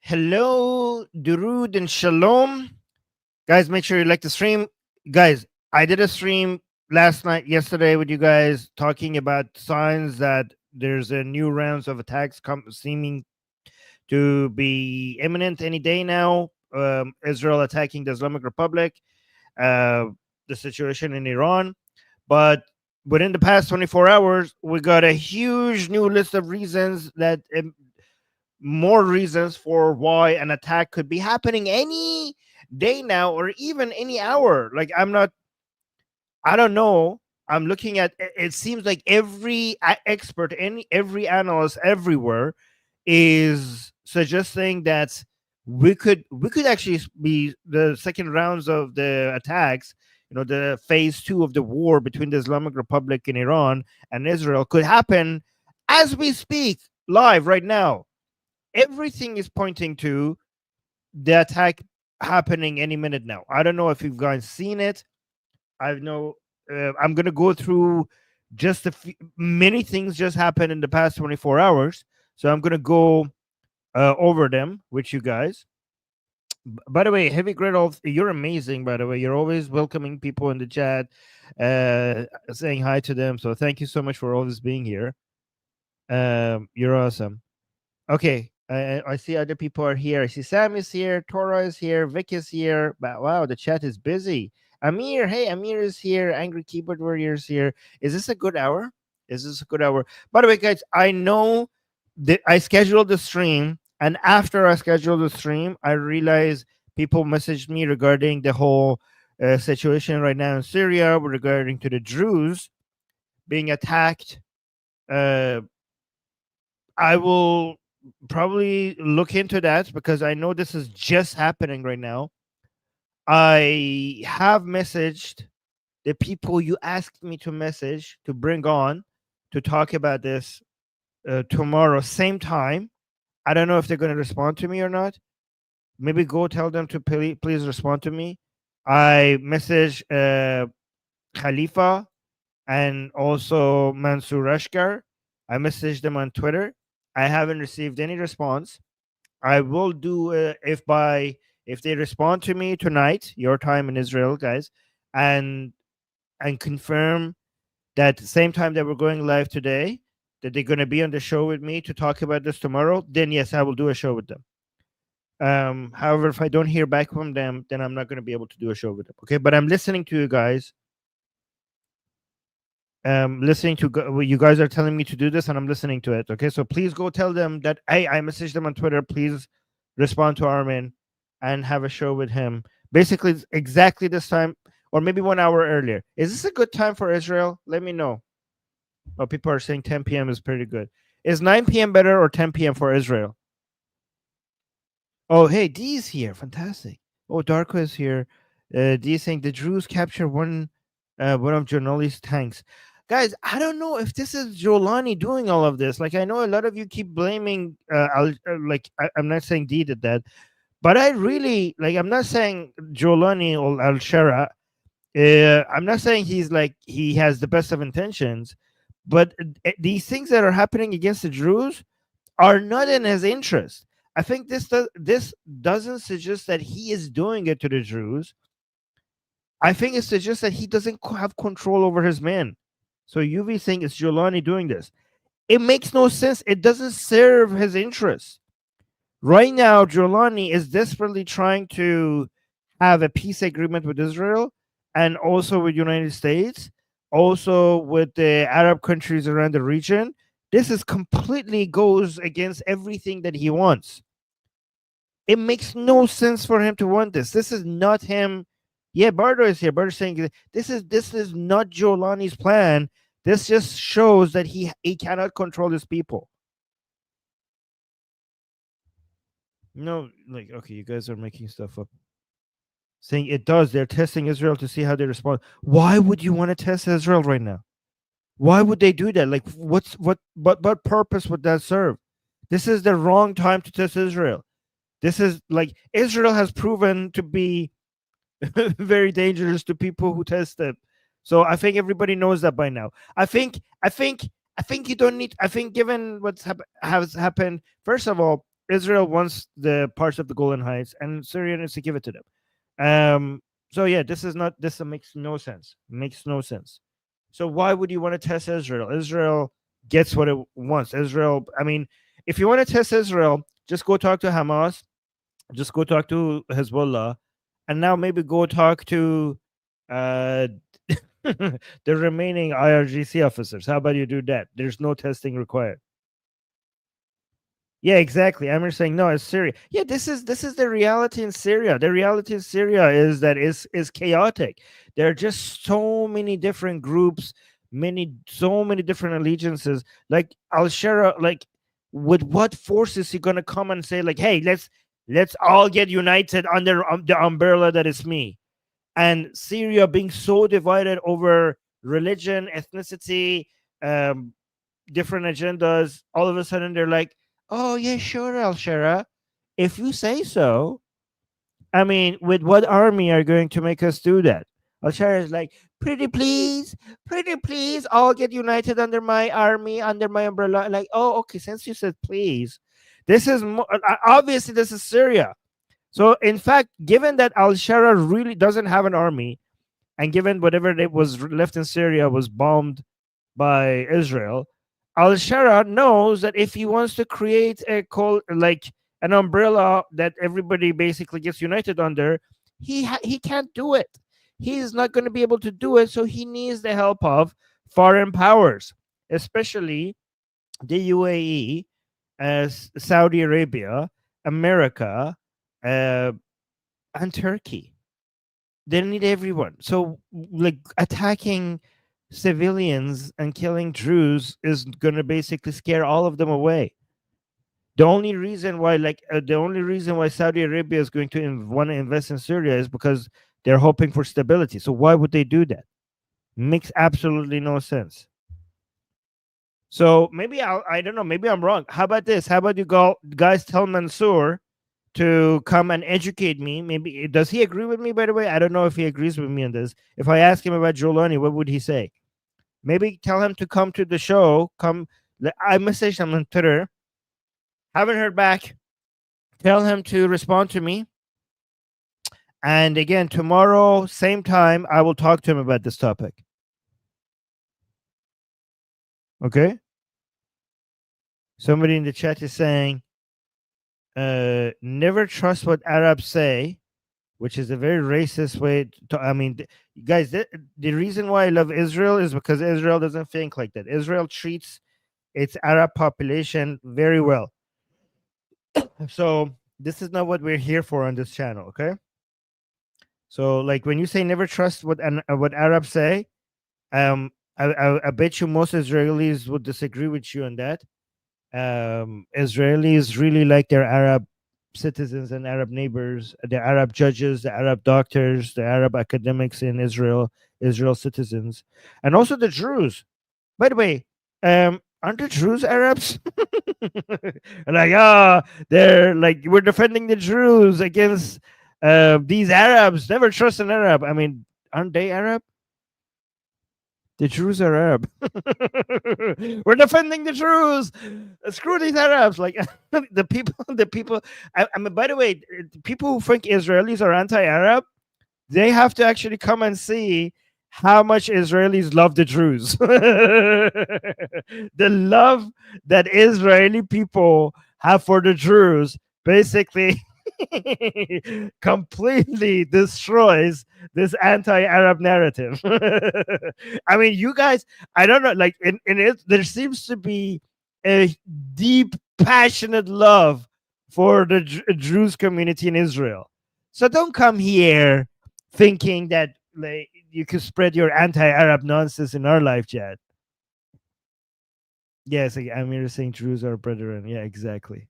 Hello, Durud and Shalom. Guys, make sure you like the stream. Guys, I did a stream yesterday with you guys talking about signs that there's a new rounds of attacks seeming to be imminent any day now. Israel attacking the Islamic Republic, uh, the situation in Iran. But within the past 24 hours, we got a huge new list of reasons that more reasons for why an attack could be happening any day now or even any hour. Like I don't know. I'm looking at it seems like every expert, every analyst everywhere is suggesting that we could actually be the second rounds of the attacks, the phase 2 of the war between the Islamic Republic and Iran and Israel could happen as we speak, live right now. Everything is pointing to the attack happening any minute now. I don't know if you guys seen it. I know I'm gonna go through just many things just happened in the past 24 hours. So I'm gonna go over them with you guys. By the way, Heavy Griddle, you're amazing. By the way, you're always welcoming people in the chat, saying hi to them. So thank you so much for always being here. You're awesome. Okay, I see other people are here. I see Sam is here, Tora is here, Vic is here. But wow, the chat is busy. Amir, hey, Amir is here. Angry Keyboard Warrior is here. Is this a good hour? Is this a good hour? By the way, guys, I know that I scheduled the stream, and after I scheduled the stream, I realized people messaged me regarding the whole situation right now in Syria, regarding to the Druze being attacked. I will probably look into that because I know this is just happening right now. I have messaged the people you asked me to message to bring on to talk about this tomorrow, same time. I don't know if they're going to respond to me or not. Maybe go tell them to please respond to me. I messaged Khalifa and also Mansour Ashkar. I messaged them on Twitter. I haven't received any response. I will do if they respond to me tonight, your time in Israel, guys, and confirm that same time that we're going live today, that they're going to be on the show with me to talk about this tomorrow. Then yes, I will do a show with them. However, if I don't hear back from them, then I'm not going to be able to do a show with them. Okay, but I'm listening to you guys. Listening to you guys are telling me to do this, and I'm listening to it. Okay, so please go tell them that hey, I messaged them on Twitter. Please respond to Armin and have a show with him. Basically, it's exactly this time, or maybe 1 hour earlier. Is this a good time for Israel? Let me know. Oh, people are saying 10 p.m. is pretty good. Is 9 p.m. better or 10 p.m. for Israel? Oh, hey, D's here. Fantastic. Oh, Darko is here. D saying the Druze capture one of Jonoli's tanks. Guys, I don't know if this is Jolani doing all of this. Like, I know a lot of you keep blaming. I'm not saying D did that, but I really like. I'm not saying Jolani or Al Shara. I'm not saying he has the best of intentions, but these things that are happening against the Druze are not in his interest. I think this doesn't suggest that he is doing it to the Druze. I think it suggests that he doesn't have control over his men. So UV saying it's Jolani doing this. It makes no sense. It doesn't serve his interests. Right now, Jolani is desperately trying to have a peace agreement with Israel and also with United States, also with the Arab countries around the region. This is completely goes against everything that he wants. It makes no sense for him to want this. This is not him. Yeah, Bardo is here. Bardo saying this is not Jolani's plan. This just shows that he cannot control his people. No, like okay, you guys are making stuff up. Saying it does. They're testing Israel to see how they respond. Why would you want to test Israel right now? Why would they do that? Like what purpose would that serve? This is the wrong time to test Israel. This is like Israel has proven to be very dangerous to people who test it. So I think everybody knows that by now. I think you don't need. I think given has happened, first of all, Israel wants the parts of the Golan Heights, and Syria needs to give it to them. So yeah, this is not. This makes no sense. Makes no sense. So why would you want to test Israel? Israel gets what it wants. Israel. I mean, if you want to test Israel, just go talk to Hamas. Just go talk to Hezbollah, and now maybe go talk to uh, the remaining IRGC officers. How about you do that? There's no testing required. Yeah, exactly. I'm just saying no, it's Syria. Yeah, this is the reality in Syria. The reality in Syria is that is chaotic. There are just so many different groups, so many different allegiances. Like Al Shara, like with what force is he gonna come and say, like, hey, let's all get united under the umbrella that is me? And Syria being so divided over religion, ethnicity, um, different agendas, all of a sudden they're like, "Oh yeah, sure, Al Shara, if you say so." I mean, with what army are going to make us do that? Al Shara is like, pretty please, all get united under my army, under my umbrella. Like, oh, okay, since you said please, this is obviously this is Syria. So, in fact, given that Al Shara really doesn't have an army, and given whatever that was left in Syria was bombed by Israel, Al Shara knows that if he wants to create like an umbrella that everybody basically gets united under, he can't do it. He's not going to be able to do it, so he needs the help of foreign powers, especially the UAE, as Saudi Arabia, America, uh, and Turkey. They need everyone. So, like, attacking civilians and killing Druze is going to basically scare all of them away. The only reason why Saudi Arabia is going to want to invest in Syria is because they're hoping for stability. So why would they do that? Makes absolutely no sense. So maybe I don't know. Maybe I'm wrong. How about this? How about you guys tell Mansour to come and educate me? Maybe does he agree with me? By the way, I don't know if he agrees with me on this. If I ask him about Jolani, what would he say? Maybe tell him to come to the show. I messaged him on Twitter. Haven't heard back. Tell him to respond to me. And again, tomorrow, same time, I will talk to him about this topic. Okay? Somebody in the chat is saying, never trust what Arabs say, which is a very racist way to. I mean, guys, the reason why I love Israel is because Israel doesn't think like that. Israel treats its Arab population very well. So this is not what we're here for on this channel, okay? So, like, when you say never trust what Arabs say, I bet you most Israelis would disagree with you on that. Israelis really like their Arab citizens and Arab neighbors, the Arab judges, the Arab doctors, the Arab academics in Israel citizens, and also the Druze. By the way, aren't the Druze Arabs? Like, they're like, we're defending the Druze against these Arabs. Never trust an Arab. I mean, aren't they Arab? The Druze are Arab. We're defending the Druze. Screw these Arabs. Like the people. I mean, by the way, people who think Israelis are anti-Arab, they have to actually come and see how much Israelis love the Druze. The love that Israeli people have for the Druze basically completely destroys this anti-Arab narrative. I mean, you guys, I don't know, like in it, there seems to be a deep, passionate love for the Druze community in Israel. So don't come here thinking that like you could spread your anti-Arab nonsense in our live chat. Yes, I'm here saying Druze are brethren. Yeah, exactly.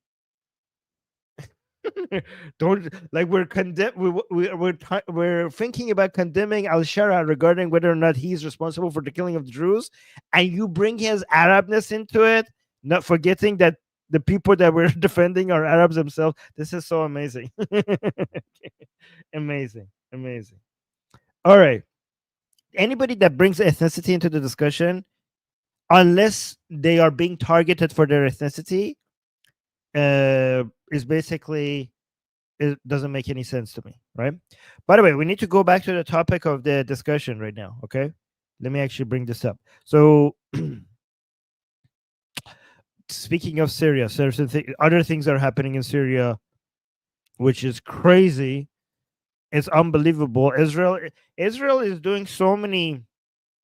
Don't like we're condemn we're thinking about condemning Al Shara regarding whether or not he's responsible for the killing of the Druze, and you bring his Arabness into it, not forgetting that the people that we're defending are Arabs themselves. This is so amazing. Amazing, amazing. All right, anybody that brings ethnicity into the discussion, unless they are being targeted for their ethnicity, is basically, it doesn't make any sense to me, right? By the way, we need to go back to the topic of the discussion right now. Okay, let me actually bring this up. So, speaking of Syria, so there's other things that are happening in Syria, which is crazy. It's unbelievable. Israel is doing so many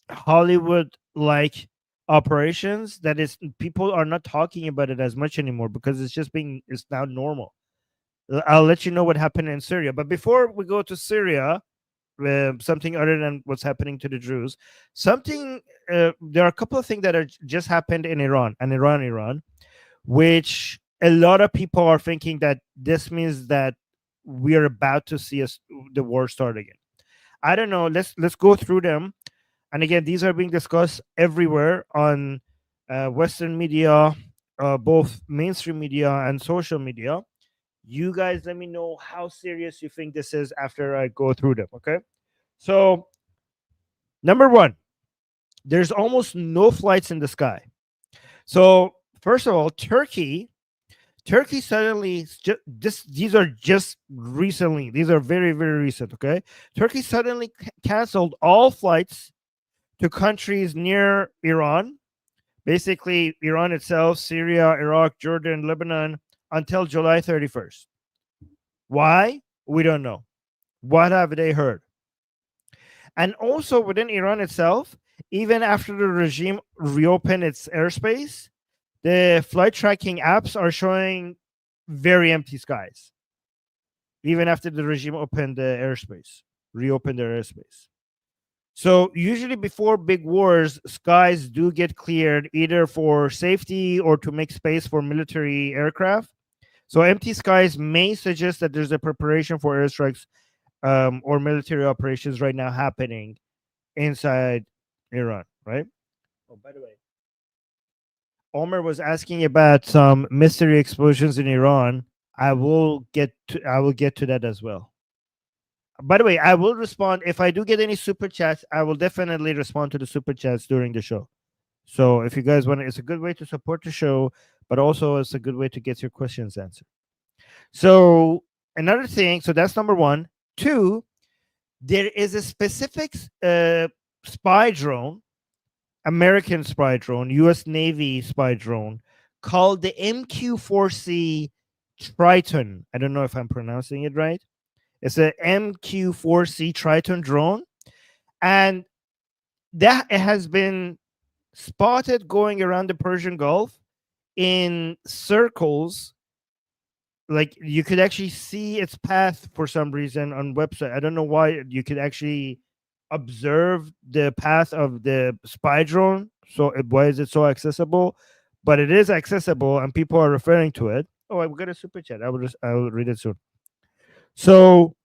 Hollywood like operations that is people are not talking about it as much anymore because it's now normal. I'll let you know what happened in Syria. But before we go to Syria, something other than what's happening to the Jews, something there are a couple of things that are just happened in Iran and Iran, which a lot of people are thinking that this means that we are about to see the war start again. I don't know. Let's go through them. And again, these are being discussed everywhere on Western media, both mainstream media and social media. You guys, let me know how serious you think this is after I go through them. Okay. So, number one, there's almost no flights in the sky. So, first of all, Turkey suddenly these are just recently. These are very very recent. Okay, Turkey suddenly canceled all flights to countries near Iran, basically Iran itself, Syria, Iraq, Jordan, Lebanon, until July 31st. Why? We don't know. What have they heard? And also within Iran itself, even after the regime reopened its airspace, the flight tracking apps are showing very empty skies, even after the regime opened the airspace, reopened their airspace. So usually before big wars, skies do get cleared either for safety or to make space for military aircraft. So empty skies may suggest that there's a preparation for airstrikes or military operations right now happening inside Iran, right? Oh, by the way, Omar was asking about some mystery explosions in Iran. I will get to that as well. By the way, I will respond if I do get any super chats. I will definitely respond to the super chats during the show. So if you guys want, it's a good way to support the show, but also it's a good way to get your questions answered. So another thing, so that's number one. Two, there is a specific spy drone, American spy drone, U.S. Navy spy drone called the MQ-4C Triton. I don't know if I'm pronouncing it right. It's a MQ-4C Triton drone, and that it has been spotted going around the Persian Gulf in circles. Like you could actually see its path for some reason on website. I don't know why you could actually observe the path of the spy drone. So why is it so accessible? But it is accessible, and people are referring to it. Oh, I got a super chat. I will read it soon. So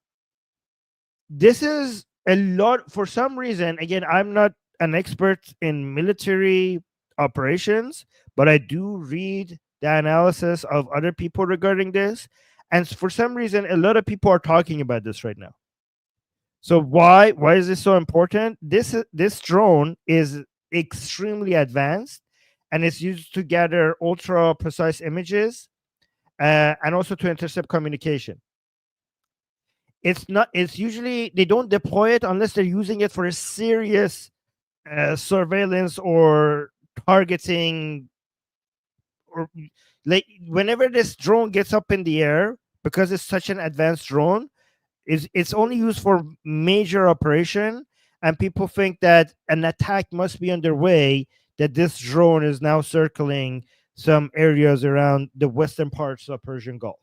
this is a lot for some reason. Again, I'm not an expert in military operations, but I do read the analysis of other people regarding this, and for some reason a lot of people are talking about this right now. So why is this so important? This drone is extremely advanced, and it's used to gather ultra precise images and also to intercept communication. It's usually they don't deploy it unless they're using it for a serious surveillance or targeting, or like whenever this drone gets up in the air, because it's such an advanced drone, it's only used for major operation, and people think that an attack must be underway, that this drone is now circling some areas around the western parts of Persian Gulf.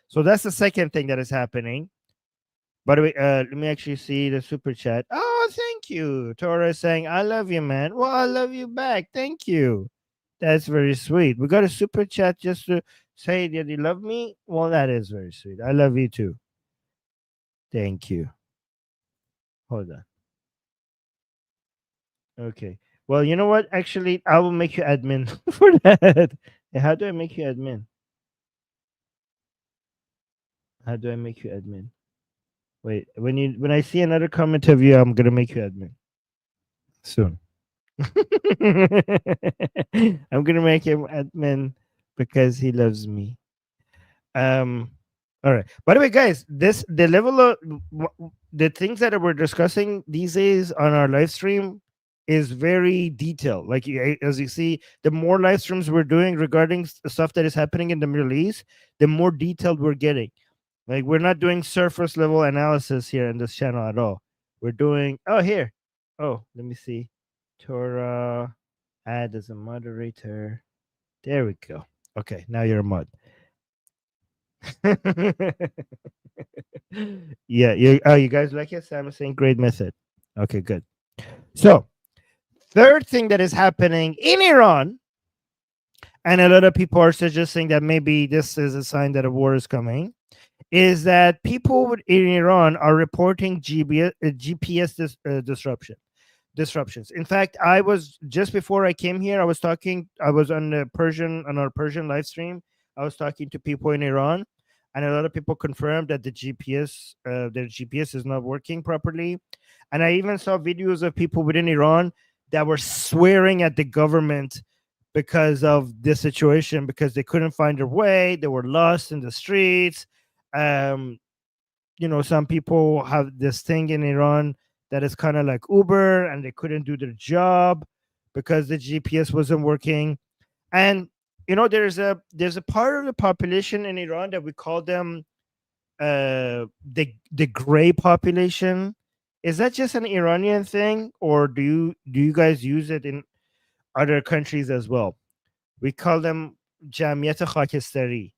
So that's the second thing that is happening. By the way, let me actually see the super chat. Oh, thank you. Tora is saying, I love you, man. Well, I love you back. Thank you. That's very sweet. We got a super chat just to say that you love me. Well, that is very sweet. I love you too. Thank you. Hold on. Okay. Well, you know what? Actually, I will make you admin for that. How do I make you admin? How do I make you admin? Wait, when I see another comment of you, I'm gonna make you admin soon. I'm gonna make him admin because he loves me. Um, all right. By the way, guys, this the level of the things that we're discussing these days on our live stream is very detailed. Like as you see, the more live streams we're doing regarding stuff that is happening in the Middle East, the more detailed we're getting. Like we're not doing surface level analysis here in this channel at all. We're doing here. Oh, let me see. Torah add as a moderator. There we go. Okay, now you're a mod. Yeah, you guys like it? Sam is saying great method. Okay, good. So, third thing that is happening in Iran, and a lot of people are suggesting that maybe this is a sign that a war is coming, is that people in Iran are reporting GPS disruptions. In fact, I was just before I came here, I was on our Persian live stream. I was talking to people in Iran, and a lot of people confirmed that their GPS is not working properly. And I even saw videos of people within Iran that were swearing at the government because of this situation, because they couldn't find their way, they were lost in the streets. Um, some people have this thing in Iran that is kind of like Uber, and they couldn't do their job because the GPS wasn't working. And there's a part of the population in Iran that we call them the gray population. Is that just an Iranian thing, or do you guys use it in other countries as well? We call them Jamiyat Khakistari.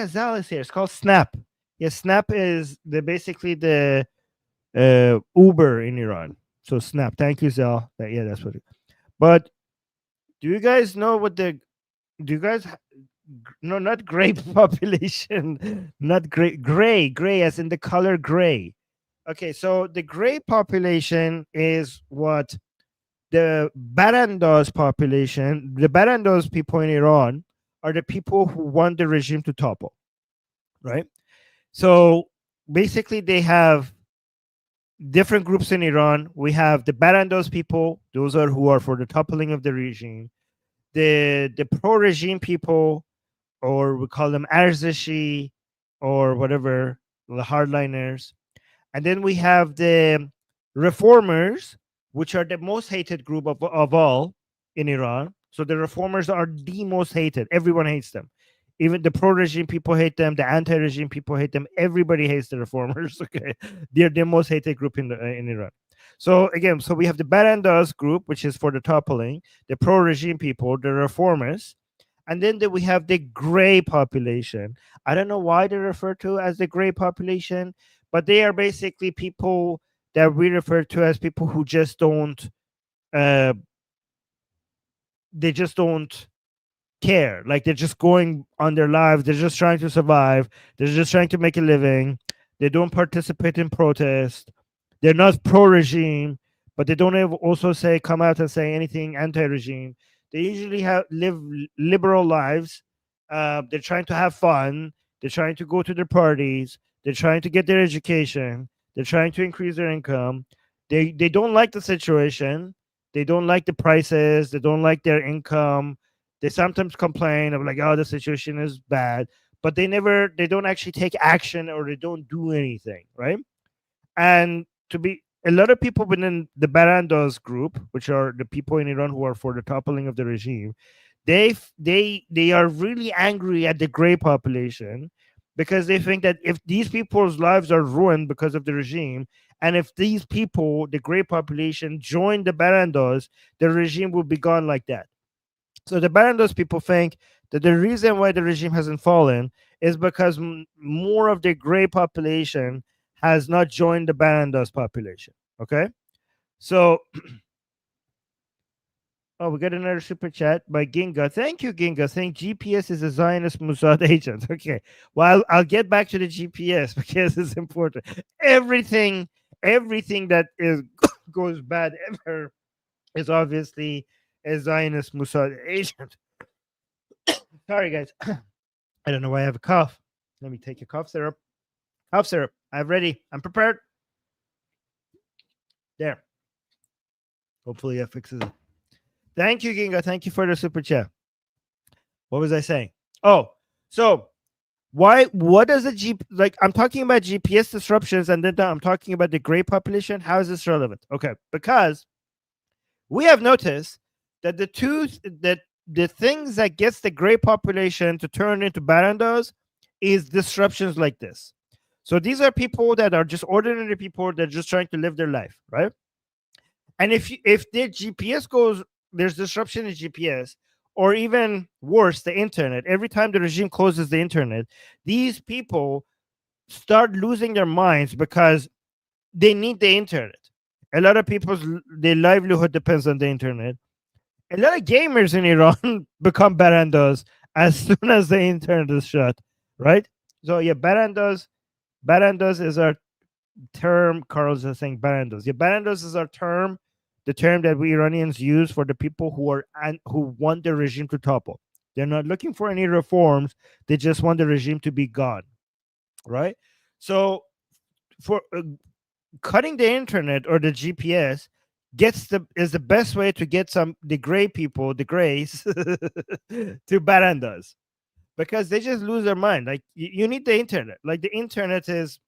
Zal is here. It's called Snap. Yeah, Snap is basically the Uber in Iran. So Snap. Thank you, Zal. That's what. But do you guys know what the? Do you guys? No, not gray population. Not gray. Gray, as in the color gray. Okay, so the gray population is what the Barandas population. The Barandas people in Iran are the people who want the regime to topple, right? So basically, they have different groups in Iran. We have the Barandos people; those are who are for the toppling of the regime. The pro-regime people, or we call them Arzashi, or whatever, the hardliners. And then we have the reformers, which are the most hated group of all in Iran. So the reformers are the most hated. Everyone hates them. Even the pro-regime people hate them. The anti-regime people hate them. Everybody hates the reformers. Okay, they're the most hated group in Iran. So again, we have the Barandas group, which is for the toppling, the pro-regime people, the reformers, and then we have the gray population. I don't know why they're referred to as the gray population, but they are basically people that we refer to as people who just don't uh they just don't care. Like they're just going on their lives, they're just trying to survive, they're just trying to make a living. They don't participate in protest, they're not pro-regime, but they don't also say come out and say anything anti-regime. They usually live liberal lives. They're trying to have fun, they're trying to go to their parties, they're trying to get their education, they're trying to increase their income. They don't like the situation, they don't like the prices, they don't like their income. They sometimes complain of like, oh, the situation is bad, but they don't actually take action, or they don't do anything, right? And to be a lot of people within the Barandos group, which are the people in Iran who are for the toppling of the regime, they are really angry at the gray population, because they think that if these people's lives are ruined because of the regime, and if these people, the gray population, join the Barandos, the regime will be gone like that. So the Barandos people think that the reason why the regime hasn't fallen is because more of the gray population has not joined the Barandos population. Okay, so oh, we got another super chat by Ginga. Thank you, Ginga. Saying GPS is a Zionist Mossad agent. Okay, well, I'll get back to the GPS because it's important. Everything that is goes bad ever is obviously a Zionist Mossad agent. Sorry, guys. I don't know why I have a cough. Let me take a cough syrup. Cough syrup. I'm ready. I'm prepared. There. Hopefully that fixes it. Thank you, Ginga. Thank you for the super chat. What was I saying? Oh, So why? What does a G like? I'm talking about GPS disruptions, and then I'm talking about the gray population. How is this relevant? Okay, because we have noticed that the things that gets the gray population to turn into barandos is disruptions like this. So these are people that are just ordinary people that are just trying to live their life, right? And if their GPS goes, there's disruption in GPS, or even worse, the internet. Every time the regime closes the internet, these people start losing their minds because they need the internet. A lot of people's their livelihood depends on the internet. A lot of gamers in Iran become barandas as soon as the internet is shut, right? So yeah, barandas is our term. Carlos is saying barandos. Yeah, barandos is our term, the term that we Iranians use for the people who are who want the regime to topple. They're not looking for any reforms. They just want the regime to be gone, right? So for cutting the internet or the GPS is the best way to get some the gray people, the grays, to barandas because they just lose their mind. Like you need the internet. Like the internet is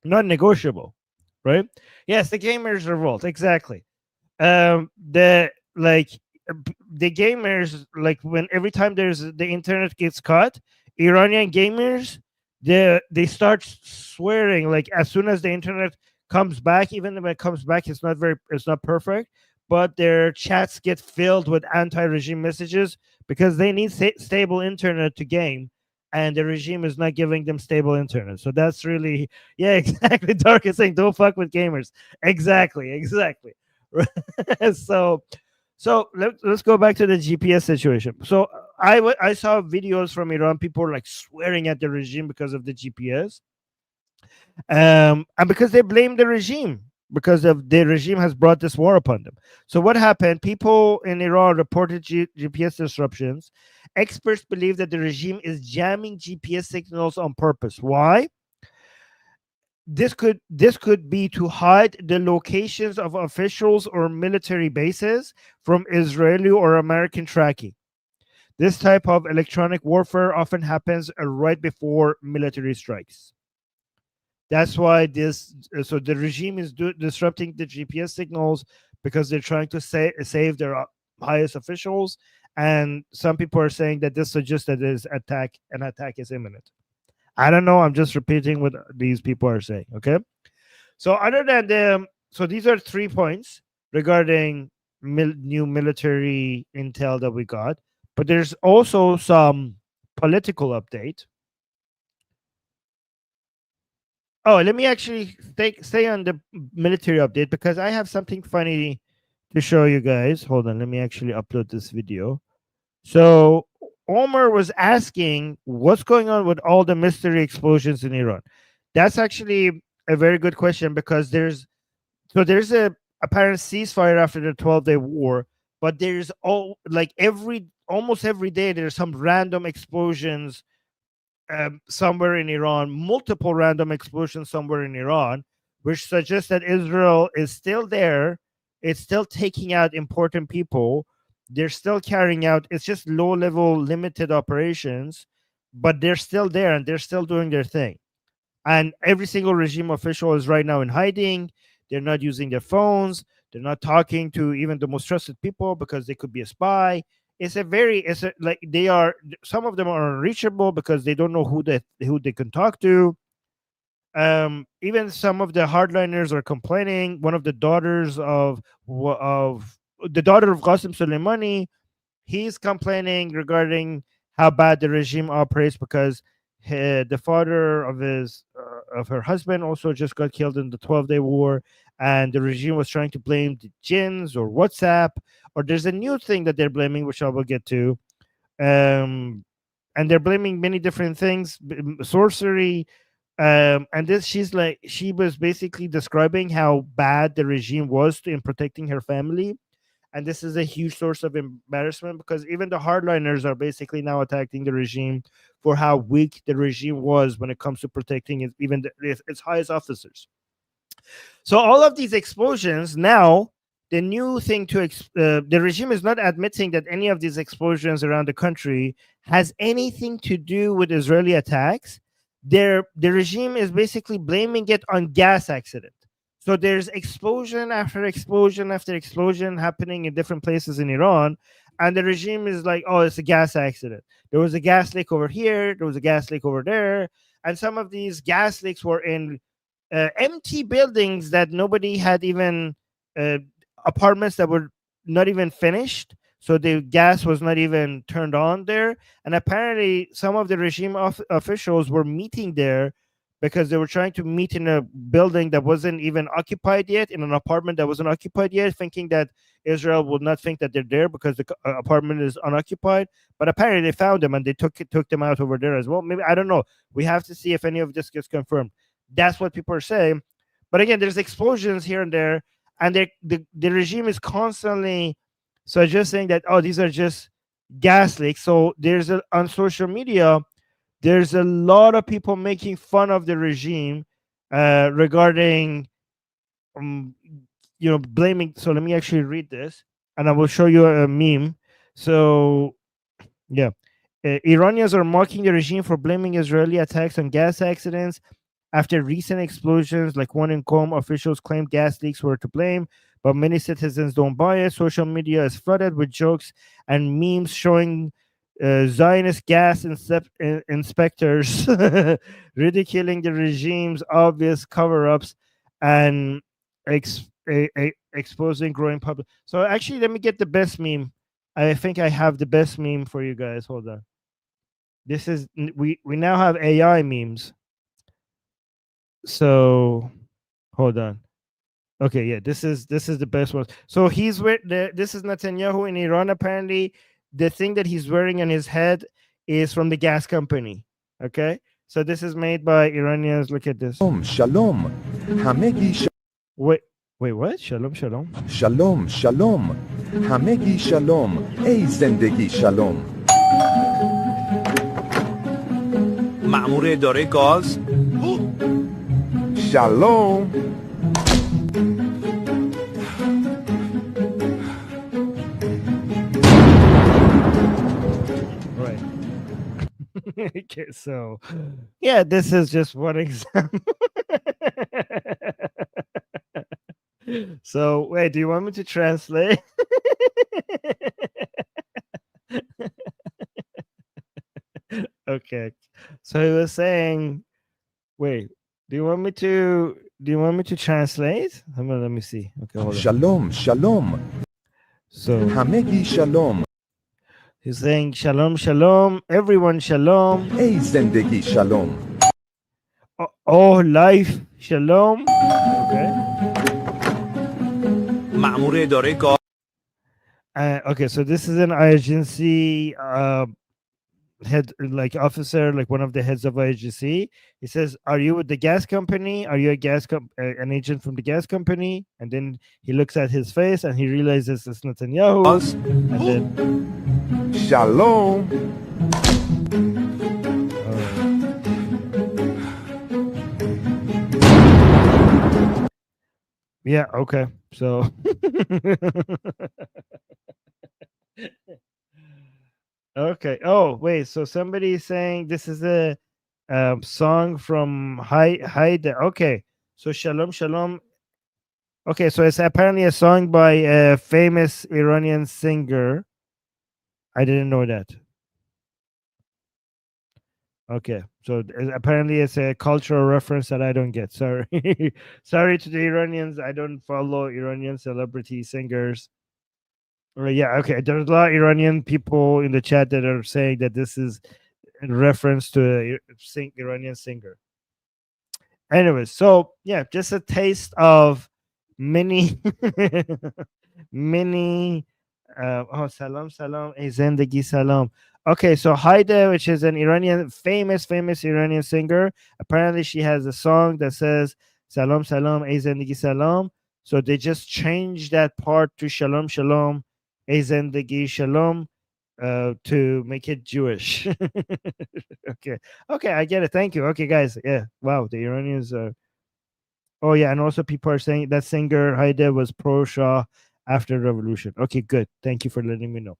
not negotiable, right? Yes, the gamers revolt exactly. The like the gamers like when every time there's the internet gets cut, Iranian gamers they start swearing like as soon as the internet comes back, even when it comes back it's not perfect, but their chats get filled with anti-regime messages because they need stable internet to game, and the regime is not giving them stable internet. So that's really yeah exactly. Dark is saying don't fuck with gamers. Exactly. so let's go back to the GPS situation. So I saw videos from Iran, people like swearing at the regime because of the GPS, and because they blame the regime because of the regime has brought this war upon them. So what happened? People in Iran reported GPS disruptions. Experts believe that the regime is jamming GPS signals on purpose. Why? This could be to hide the locations of officials or military bases from Israeli or American tracking. This type of electronic warfare often happens right before military strikes. That's why so the regime is disrupting the GPS signals because they're trying to save their highest officials. And some people are saying that this suggests that an attack is imminent. I don't know. I'm just repeating what these people are saying. Okay. So other than them, so these are 3 points regarding new military intel that we got. But there's also some political update. Oh, let me actually stay on the military update because I have something funny to show you guys. Hold on, let me actually upload this video. So Omar was asking what's going on with all the mystery explosions in Iran. That's actually a very good question because there's a apparent ceasefire after the 12-day war, but there's almost every day there's some random explosions somewhere in Iran, multiple random explosions somewhere in Iran, which suggests that Israel is still there. It's still taking out important people. They're still carrying out, it's just low level, limited operations, but they're still there and they're still doing their thing. And every single regime official is right now in hiding. They're not using their phones. They're not talking to even the most trusted people because they could be a spy. Like they are, some of them are unreachable because they don't know who they can talk to. Even some of the hardliners are complaining. One of the daughters of the daughter of Qasim Soleimani, he's complaining regarding how bad the regime operates because the father of her husband also just got killed in the 12-day war, and the regime was trying to blame the jinns or WhatsApp, or there's a new thing that they're blaming, which I will get to. And they're blaming many different things, sorcery. And this she was basically describing how bad the regime was in protecting her family, and this is a huge source of embarrassment because even the hardliners are basically now attacking the regime for how weak the regime was when it comes to protecting its highest officers. So all of these explosions now the new thing the regime is not admitting that any of these explosions around the country has anything to do with Israeli attacks. The regime is basically blaming it on gas accident. So there's explosion after explosion after explosion happening in different places in Iran, and the regime is like, "Oh, it's a gas accident. There was a gas leak over here. There was a gas leak over there." And some of these gas leaks were in empty buildings that nobody had even uh, apartments that were not even finished, so the gas was not even turned on there. And apparently some of the regime officials were meeting there because they were trying to meet in a building that wasn't even occupied yet, in an apartment that wasn't occupied yet, thinking that Israel would not think that they're there because the apartment is unoccupied. But apparently they found them and they took them out over there as well. Maybe, I don't know, we have to see if any of this gets confirmed. That's what people are saying. But again, there's explosions here and there, and the regime is constantly suggesting that, oh, these are just gas leaks. So on social media, there's a lot of people making fun of the regime regarding um, blaming. So let me actually read this, and I will show you a meme. So yeah, Iranians are mocking the regime for blaming Israeli attacks on gas accidents. After recent explosions, like one in Qom, officials claim gas leaks were to blame, but many citizens don't buy it. Social media is flooded with jokes and memes showing Zionist gas inspectors ridiculing the regime's obvious cover ups and exposing growing public. So, actually, let me get the best meme. I think I have the best meme for you guys. Hold on. This is we now have AI memes. So hold on. Okay, yeah, this is the best one. So this is Netanyahu in Iran. Apparently, the thing that he's wearing on his head is from the gas company. Okay, so this is made by Iranians. Look at this. Shalom. Wait, what? Shalom, shalom. Shalom, shalom. Hamegi shalom. Ey zendegi shalom. مأمور اداره گاز Shalom. Right. Okay, so yeah, this is just one example. So wait, do you want me to translate? Okay. So he was saying, wait, do you want me to translate? Let me see. Okay, hold on. Shalom, shalom. So Hamegi shalom. he's saying shalom, shalom, everyone shalom. Ey zendegi shalom. Oh, life shalom. Okay. مأمور اداره گاز Okay, so this is an agency head, like officer, like one of the heads of agency. He says, "Are you with the gas company? Are you an agent from the gas company?" And then he looks at his face and he realizes it's Netanyahu. And then Shalom. Yeah, okay. So okay. Oh, wait. So somebody is saying this is a song from Haida. Okay. So Shalom Shalom. Okay, so it's apparently a song by a famous Iranian singer. I didn't know that. Okay, so apparently it's a cultural reference that I don't get. Sorry. Sorry to the Iranians. I don't follow Iranian celebrity singers. Yeah, okay. There's a lot of Iranian people in the chat that are saying that this is in reference to a Iranian singer. Anyways, so yeah, just a taste of many, many. Oh, salam, salam, zendagi salam. Okay, so Haida, which is an famous Iranian singer. Apparently, she has a song that says "Salam, salam, zendagi salam." So they just changed that part to "Shalom, shalom, zendagi shalom" to make it Jewish. Okay, I get it. Thank you. Okay, guys. Yeah, wow, the Iranians are. Oh yeah, and also people are saying that singer Haida was pro Shah after the revolution. Okay, good. Thank you for letting me know.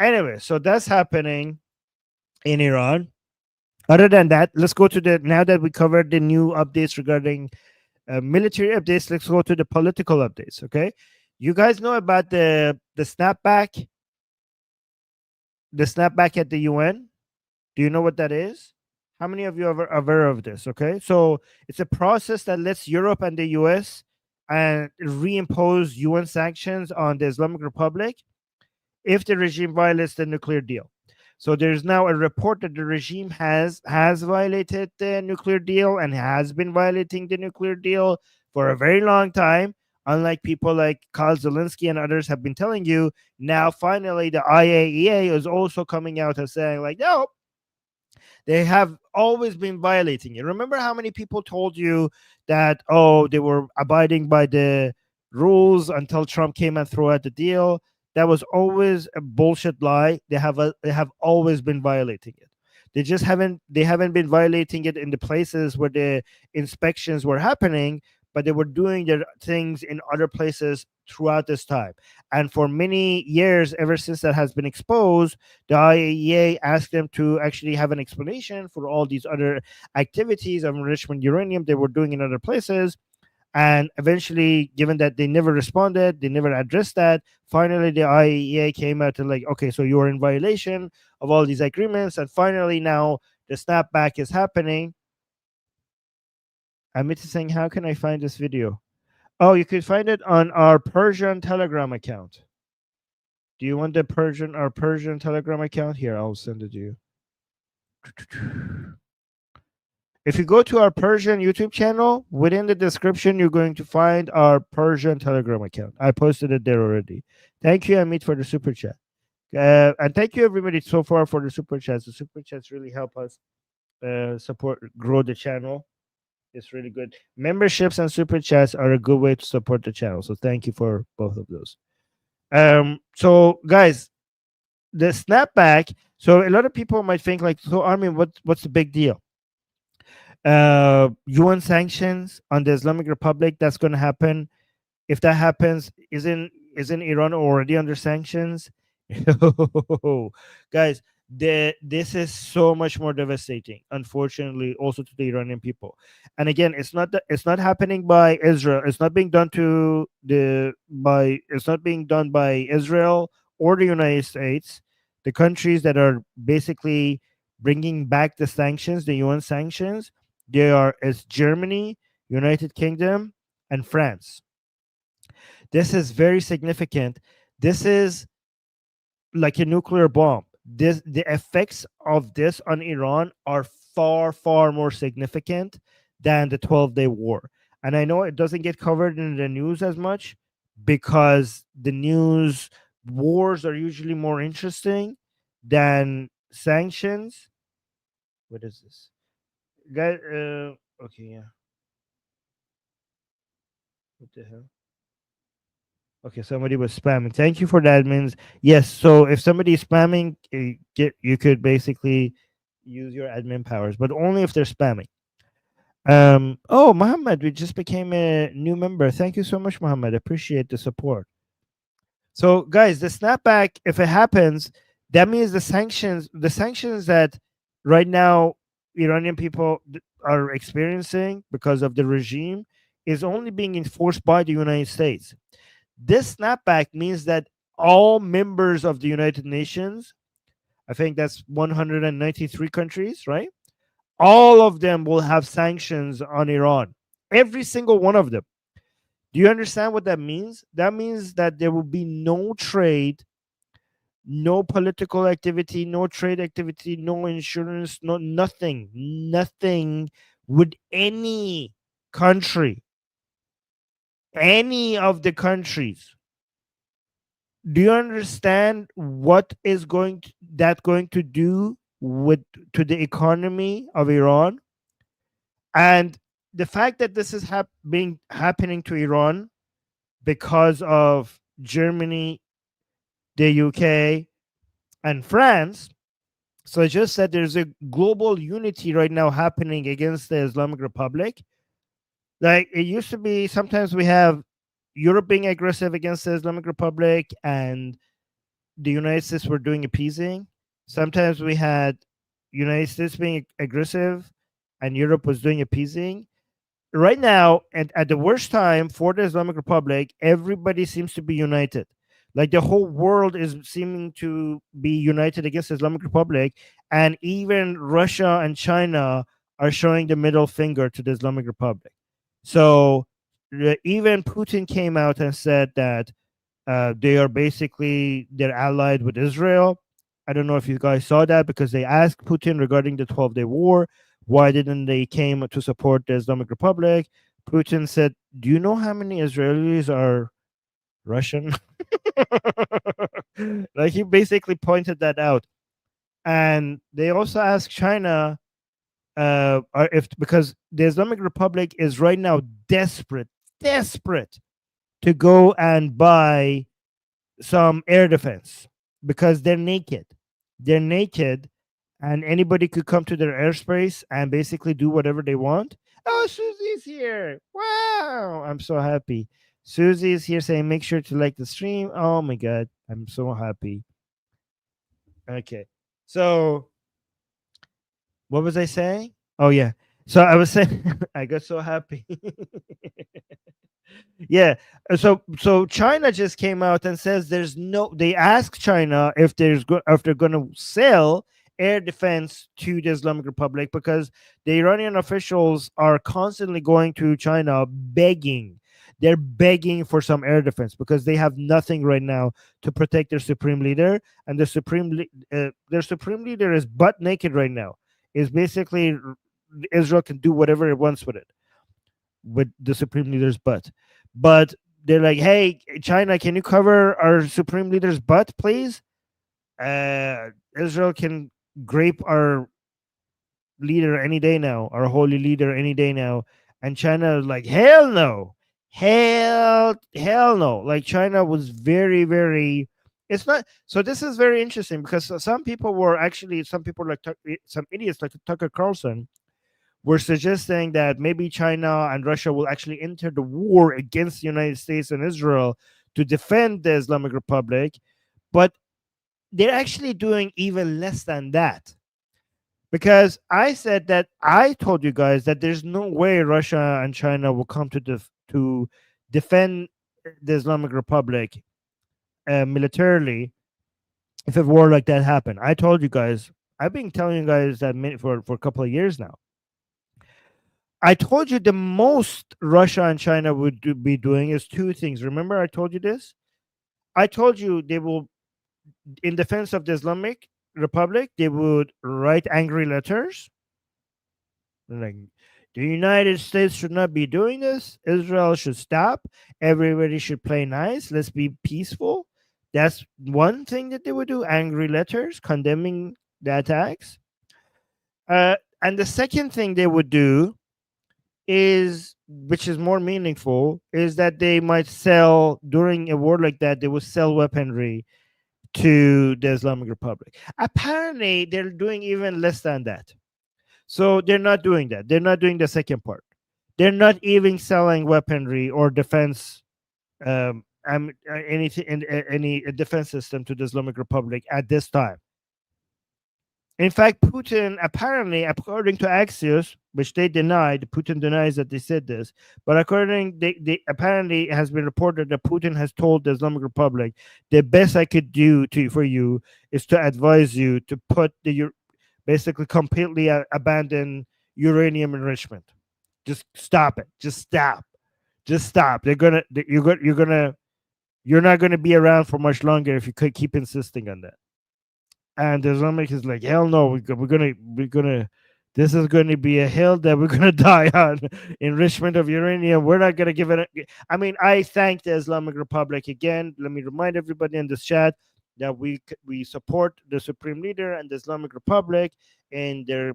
Anyway, so that's happening in Iran. Other than that, let's go to the now that we covered the new updates regarding military updates. Let's go to the political updates. Okay, you guys know about the snapback at the UN. Do you know what that is? How many of you are aware of this? Okay, so it's a process that lets Europe and the US and reimpose UN sanctions on the Islamic Republic if the regime violates the nuclear deal. So there's now a report that the regime has violated the nuclear deal and has been violating the nuclear deal for a very long time. Unlike people like Kyle Zelensky and others have been telling you, now finally the IAEA is also coming out and saying like, no, they have always been violating it. Remember how many people told you that, oh, they were abiding by the rules until Trump came and threw out the deal? That was always a bullshit lie. They have always been violating it. They haven't been violating it in the places where the inspections were happening, but they were doing their things in other places throughout this time. And for many years, ever since that has been exposed, the IAEA asked them to actually have an explanation for all these other activities of enrichment uranium they were doing in other places. And eventually, given that they never responded, they never addressed that, finally the IAEA came out and like, okay, so you are in violation of all these agreements. And finally now the snapback is happening. Amit is saying, how can I find this video? Oh, you could find it on our Persian Telegram account. Do you want our Persian Telegram account? Here, I'll send it to you. If you go to our Persian YouTube channel, within the description, you're going to find our Persian Telegram account. I posted it there already. Thank you, Amit, for the super chat. And thank you, everybody, so far for the super chats. The super chats really help us grow the channel. It's really good. Memberships and super chats are a good way to support the channel. So thank you for both of those. So guys, the snapback. So a lot of people might think like, so Armin, what's the big deal? UN sanctions on the Islamic Republic, that's going to happen. If that happens, isn't Iran already under sanctions? Guys, this is so much more devastating, unfortunately, also to the Iranian people. And again, it's not happening by Israel. It's not being done by Israel or the United States. The countries that are basically bringing back the sanctions, the UN sanctions, it's Germany, United Kingdom, and France. This is very significant. This is like a nuclear bomb. The effects of this on Iran are far, far more significant than the 12-day war. And I know it doesn't get covered in the news as much because the news wars are usually more interesting than sanctions. What is this? Guys, okay, yeah. What the hell? Okay, somebody was spamming. Thank you for that, admins. Yes, so if somebody is spamming, you could basically use your admin powers, but only if they're spamming. Oh, Muhammad, we just became a new member. Thank you so much, Muhammad. Appreciate the support. So, guys, the snapback, if it happens, that means the sanctions that right now Iranian people are experiencing because of the regime is only being enforced by the United States. This snapback means that all members of the United Nations, I think that's 193 countries, right? All of them will have sanctions on Iran. Every single one of them. Do you understand what that means? That means that there will be no trade, no political activity, no trade activity, no insurance, nothing with any country, any of the countries. Do you understand what is going to do to the economy of Iran? And the fact that this is happening to Iran because of Germany, the UK, and France. So I just said there's a global unity right now happening against the Islamic Republic. Like it used to be, sometimes we have, Europe being aggressive against the Islamic Republic and the United States were doing appeasing. Sometimes we had United States being aggressive and Europe was doing appeasing. Right now, and at the worst time for the Islamic Republic, everybody seems to be united. Like the whole world is seeming to be united against the Islamic Republic, and even Russia and China are showing the middle finger to the Islamic Republic. So even Putin came out and said that they are basically they're allied with Israel. I don't know if you guys saw that because they asked Putin regarding the 12-day war. Why didn't they came to support the Islamic Republic? Putin said, "Do you know how many Israelis are Russian?" Like he basically pointed that out. And they also asked China if because the Islamic Republic is right now desperate to go and buy some air defense because they're naked. They're naked, and anybody could come to their airspace and basically do whatever they want. Oh, Susie's here! Wow, I'm so happy. Susie's here saying, "Make sure to like the stream." Oh my god, I'm so happy. Okay, so what was I saying? Oh yeah, so I was saying I got so happy. Yeah. So China just came out and says there's no. They asked China if if they're going to sell air defense to the Islamic Republic because the Iranian officials are constantly going to China begging. They're begging for some air defense because they have nothing right now to protect their supreme leader, and their supreme leader is butt naked right now. Is basically Israel can do whatever it wants with it, with the supreme leader's butt. But they're like, "Hey, China, can you cover our supreme leader's butt, please? Israel can grape our leader any day now, our holy leader any day now." And China is like, "Hell no, hell no!" Like China was very, very. It's not. So this is very interesting because some people were actually some people like some idiots like Tucker Carlson were suggesting that maybe China and Russia will actually enter the war against the United States and Israel to defend the Islamic Republic, but they're actually doing even less than that. Because I said that I told you guys that there's no way Russia and China will come to defend the Islamic Republic militarily if a war like that happened. I told you guys. I've been telling you guys that for a couple of years now. I told you the most Russia and China would be doing is two things. Remember, I told you this? I told you they will, in defense of the Islamic Republic, they would write angry letters. Like, the United States should not be doing this. Israel should stop. Everybody should play nice. Let's be peaceful. That's one thing that they would do, angry letters condemning the attacks. And the second thing they would do is, which is more meaningful, is that they might sell during a war like that. They would sell weaponry to the Islamic Republic. Apparently, they're doing even less than that. So they're not doing that. They're not doing the second part. They're not even selling weaponry or defense, anything, any defense system to the Islamic Republic at this time. In fact, Putin apparently, according to Axios, which they denied, Putin denies that they said this, but according they apparently it has been reported that Putin has told the Islamic Republic, the best I could do for you is to advise you to put basically completely abandon uranium enrichment. Just stop it. Just stop. Just stop. You're not gonna be around for much longer if you could keep insisting on that. And the Islamic is like, hell no, we're gonna this is going to be a hill that we're gonna die on. Enrichment of uranium, we're not gonna give it I mean, I thank the Islamic Republic again. Let me remind everybody in this chat that we support the supreme leader and the Islamic Republic in their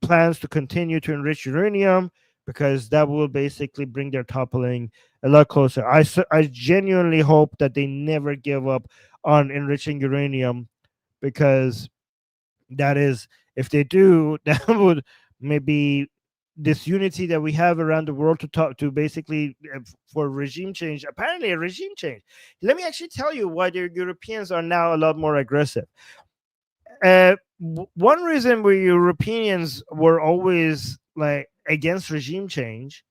plans to continue to enrich uranium, because that will basically bring their toppling a lot closer. I genuinely hope that they never give up on enriching uranium, because that is, if they do, that would maybe this unity that we have around the world to talk to basically for regime change. Apparently, a regime change. Let me actually tell you why the Europeans are now a lot more aggressive. One reason where Europeans were always like against regime change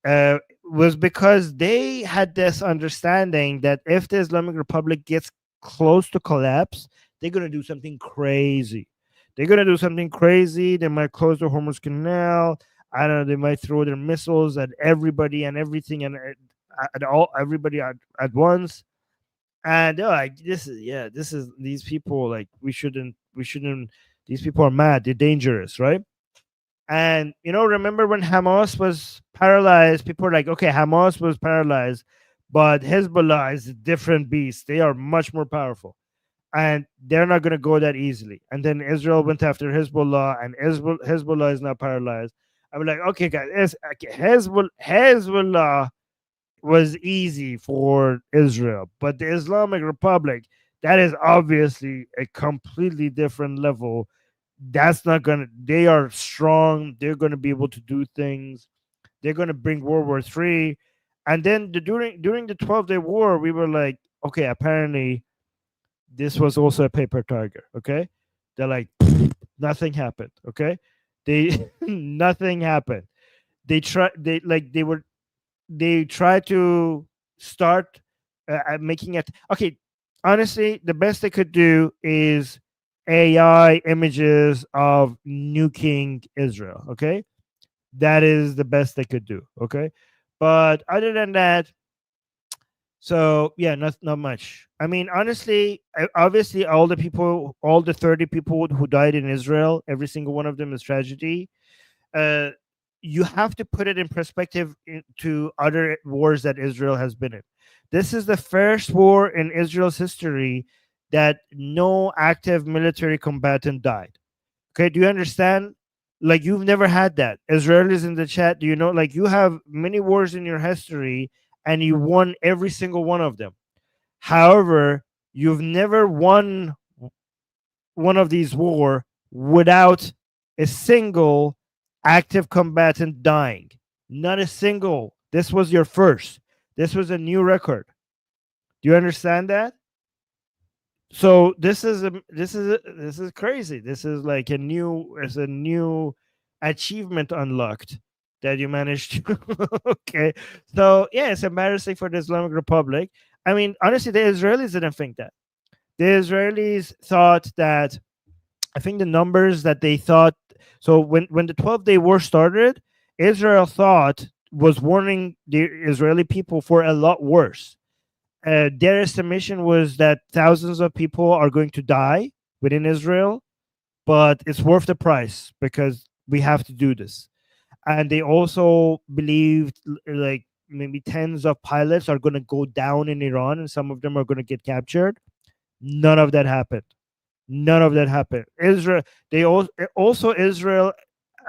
was because they had this understanding that if the Islamic Republic gets close to collapse, they're gonna do something crazy. They're gonna do something crazy. They might close the Hormuz Canal. I don't know. They might throw their missiles at everybody and everything and at all everybody at once. And they're like, this is these people like we shouldn't. These people are mad. They're dangerous, right? And remember when Hamas was paralyzed? People were like, okay, Hamas was paralyzed, but Hezbollah is a different beast. They are much more powerful, and they're not going to go that easily. And then Israel went after Hezbollah, and Hezbollah is now paralyzed. I'm like, okay, guys, Hezbollah was easy for Israel, but the Islamic Republic, that is obviously a completely different level. That's not gonna. They are strong. They're gonna be able to do things. They're gonna bring World War III, and then during the 12-day war, we were like, okay, apparently this was also a paper tiger. Okay, they're like, nothing happened. Okay, they nothing happened. They tried to start making it. Okay, honestly, the best they could do is AI images of nuking Israel. Okay, that is the best they could do. Okay, but other than that, so yeah, not much. I mean, honestly, obviously, all the 30 people who died in Israel, every single one of them is tragedy. uh, you have to put it in perspective to other wars that Israel has been in. This is the first war in Israel's history that no active military combatant died. Okay, do you understand? Like you've never had that. Israelis in the chat, do you know? Like you have many wars in your history and you won every single one of them. However, you've never won one of these war without a single active combatant dying. Not a single. This was your first. This was a new record. Do you understand that? So this is crazy. This is like a new achievement unlocked that you managed to. Okay, so yeah, it's embarrassing for the Islamic Republic. I mean, honestly, the Israelis didn't think that. The Israelis thought that I think the numbers that they thought. So when the 12-day war started, Israel thought was warning the Israeli people for a lot worse. Their estimation was that thousands of people are going to die within Israel, but it's worth the price because we have to do this. And they also believed like maybe tens of pilots are going to go down in Iran and some of them are going to get captured. None of that happened. None of that happened. Israel, they also Israel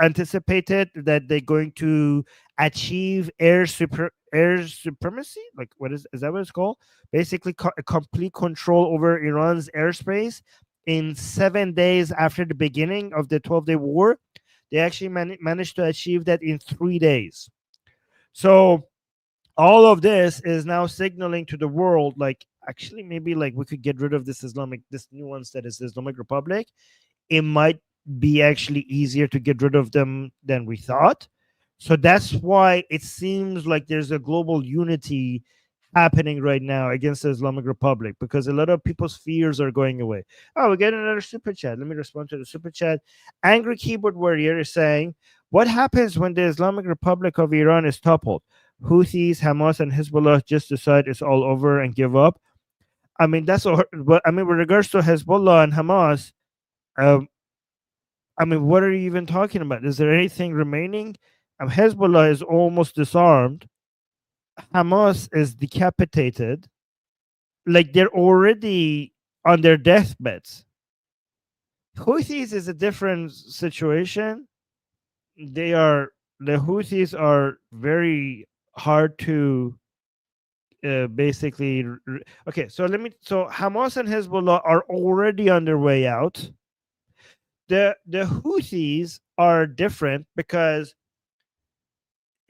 anticipated that they're going to achieve air supremacy. Like what is that what it's called? Basically, a complete control over Iran's airspace in 7 days after the beginning of the 12-day war. They actually managed to achieve that in 3 days. So all of this is now signaling to the world like actually maybe like we could get rid of this nuance that is Islamic Republic. It might be actually easier to get rid of them than we thought. So that's why it seems like there's a global unity happening right now against the Islamic Republic because a lot of people's fears are going away. Oh, we get another super chat. Let me respond to the super chat. Angry Keyboard Warrior is saying, what happens when the Islamic Republic of Iran is toppled? Houthis, Hamas, and Hezbollah just decide it's all over and give up. I mean, that's all. But I mean, with regards to Hezbollah and Hamas, um, I mean, what are you even talking about? Is there anything remaining? Hezbollah is almost disarmed. Hamas is decapitated. Like they're already on their deathbeds. Houthis is a different situation. The Houthis are very hard to basically. Okay, so So Hamas and Hezbollah are already on their way out. The Houthis are different because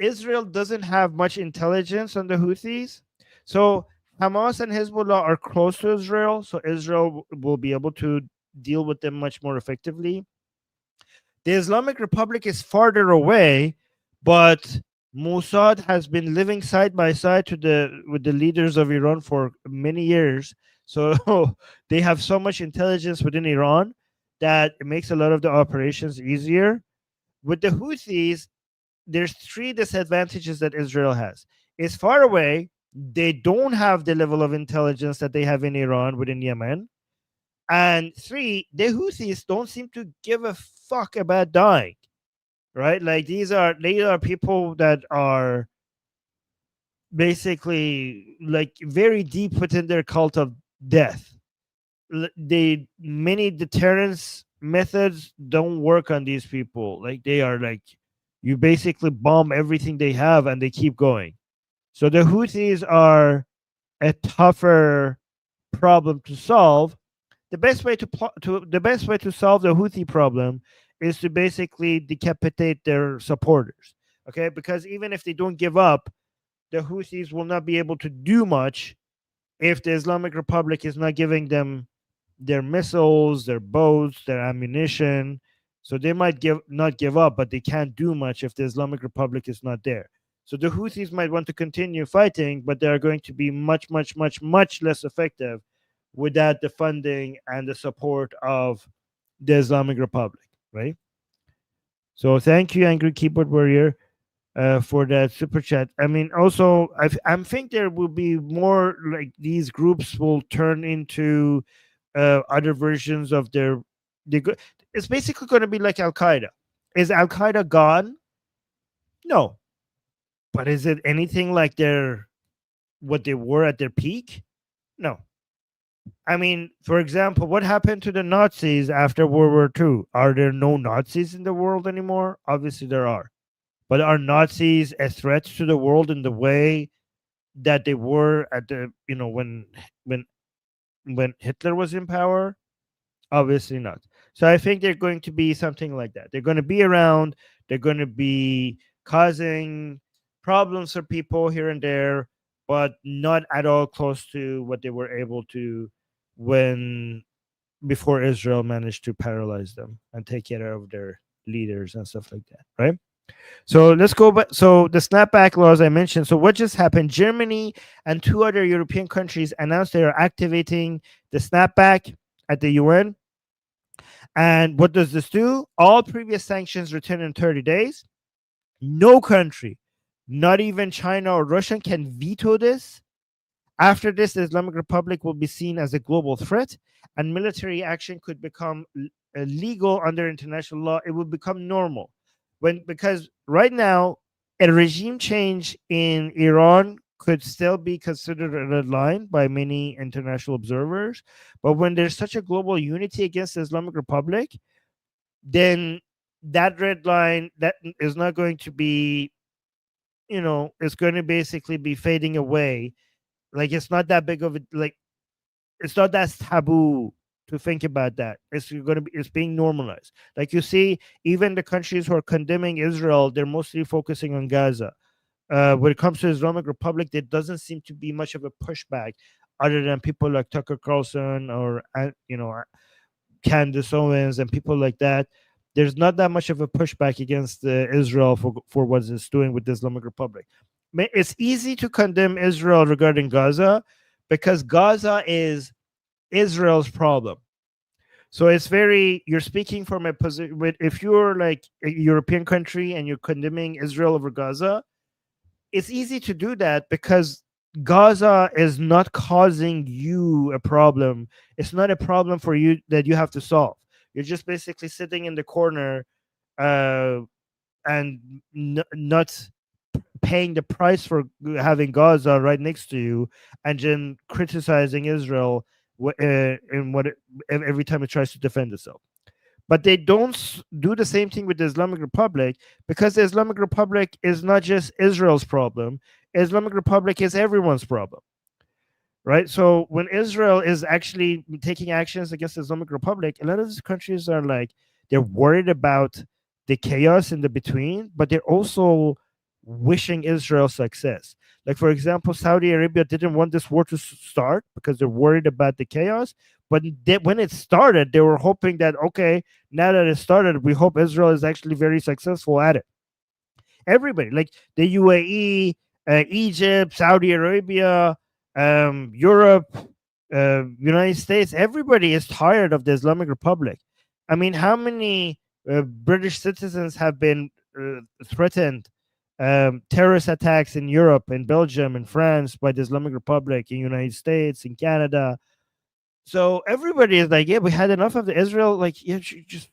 Israel doesn't have much intelligence on the Houthis. So Hamas and Hezbollah are close to Israel, so Israel will be able to deal with them much more effectively. The Islamic Republic is farther away, but Mossad has been living side by side with the leaders of Iran for many years. So they have so much intelligence within Iran that it makes a lot of the operations easier. With the Houthis, there's three disadvantages that Israel has. It's far away. They don't have the level of intelligence that they have in Iran within Yemen. And three, the Houthis don't seem to give a fuck about dying, right? Like they are people that are basically like very deep within their cult of death. They many deterrence methods don't work on these people. Like they are like you basically bomb everything they have and they keep going. So the Houthis are a tougher problem to solve. The best way to solve the Houthi problem is to basically decapitate their supporters. Okay, because even if they don't give up, the Houthis will not be able to do much if the Islamic Republic is not giving them their missiles, their boats, their ammunition. So they might not give up, but they can't do much if the Islamic Republic is not there. So the Houthis might want to continue fighting, but they are going to be much, much, much, much less effective without the funding and the support of the Islamic Republic, right? So thank you, Angry Keyboard Warrior, for that super chat. I mean, also, I think there will be more like these groups will turn into other versions of it's basically going to be like Al Qaeda. Is Al Qaeda gone? No, but is it anything like what they were at their peak? No. I mean, for example, what happened to the Nazis after World War II? Are there no Nazis in the world anymore? Obviously, there are. But are Nazis a threat to the world in the way that they were at the when Hitler was in power? Obviously not. So I think they're going to be something like that. They're going to be around. They're going to be causing problems for people here and there, but not at all close to what they were able to when before Israel managed to paralyze them and take care of their leaders and stuff like that, right? So let's go back. So the snapback laws I mentioned. So what just happened? Germany and two other European countries announced they are activating the snapback at the UN. And what does this do? All previous sanctions return in 30 days. No country, not even China or Russia, can veto this. After this, the Islamic Republic will be seen as a global threat, and military action could become legal under international law. It will become normal because right now, a regime change in Iran could still be considered a red line by many international observers. But when there's such a global unity against the Islamic Republic, then that red line that is not going to be, it's going to basically be fading away. Like it's not that big of a it's not that taboo to think about that. It's being normalized. Like you see, even the countries who are condemning Israel, they're mostly focusing on Gaza. When it comes to Islamic Republic, there doesn't seem to be much of a pushback, other than people like Tucker Carlson or Candace Owens and people like that. There's not that much of a pushback against Israel for what it's doing with the Islamic Republic. It's easy to condemn Israel regarding Gaza because Gaza is Israel's problem. So you're speaking from a position. If you're like a European country and you're condemning Israel over Gaza, it's easy to do that because Gaza is not causing you a problem. It's not a problem for you that you have to solve. You're just basically sitting in the corner and not paying the price for having Gaza right next to you, and then criticizing Israel every time it tries to defend itself. But they don't do the same thing with the Islamic Republic because the Islamic Republic is not just Israel's problem. Islamic Republic is everyone's problem, right? So when Israel is actually taking actions against the Islamic Republic, a lot of these countries are like, they're worried about the chaos in the between, but they're also wishing Israel success. Like, for example, Saudi Arabia didn't want this war to start because they're worried about the chaos. But when it started, they were hoping that, okay, now that it started, we hope Israel is actually very successful at it. Everybody, like the UAE, Egypt, Saudi Arabia, Europe, United States, everybody is tired of the Islamic Republic. I mean, how many British citizens have been threatened? Terrorist attacks in Europe, in Belgium, in France by the Islamic Republic, in United States, in Canada. So everybody is like, yeah, we had enough of the Israel. Like, yeah, just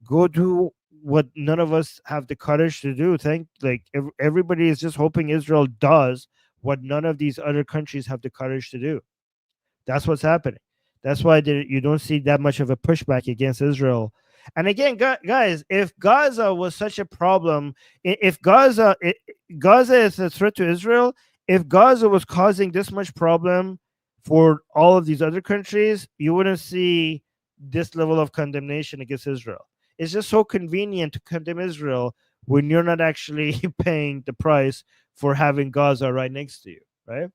go do what none of us have the courage to do. Everybody is just hoping Israel does what none of these other countries have the courage to do. That's what's happening. That's why you don't see that much of a pushback against Israel. And again, guys, if Gaza was such a problem, if Gaza is a threat to Israel, if Gaza was causing this much problem for all of these other countries, you wouldn't see this level of condemnation against Israel. It's just so convenient to condemn Israel when you're not actually paying the price for having Gaza right next to you, right?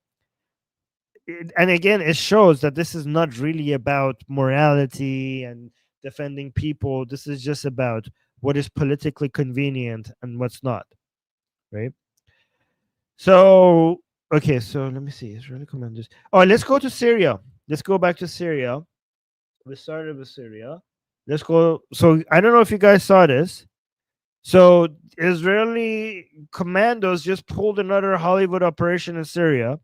And again, it shows that this is not really about morality and defending people. This is just about what is politically convenient and what's not, right? So, okay, so let me see. Israeli commanders. Oh, let's go to Syria. Let's go back to Syria. We started with Syria. Let's go. So, I don't know if you guys saw this. So, Israeli commandos just pulled another Hollywood operation in Syria.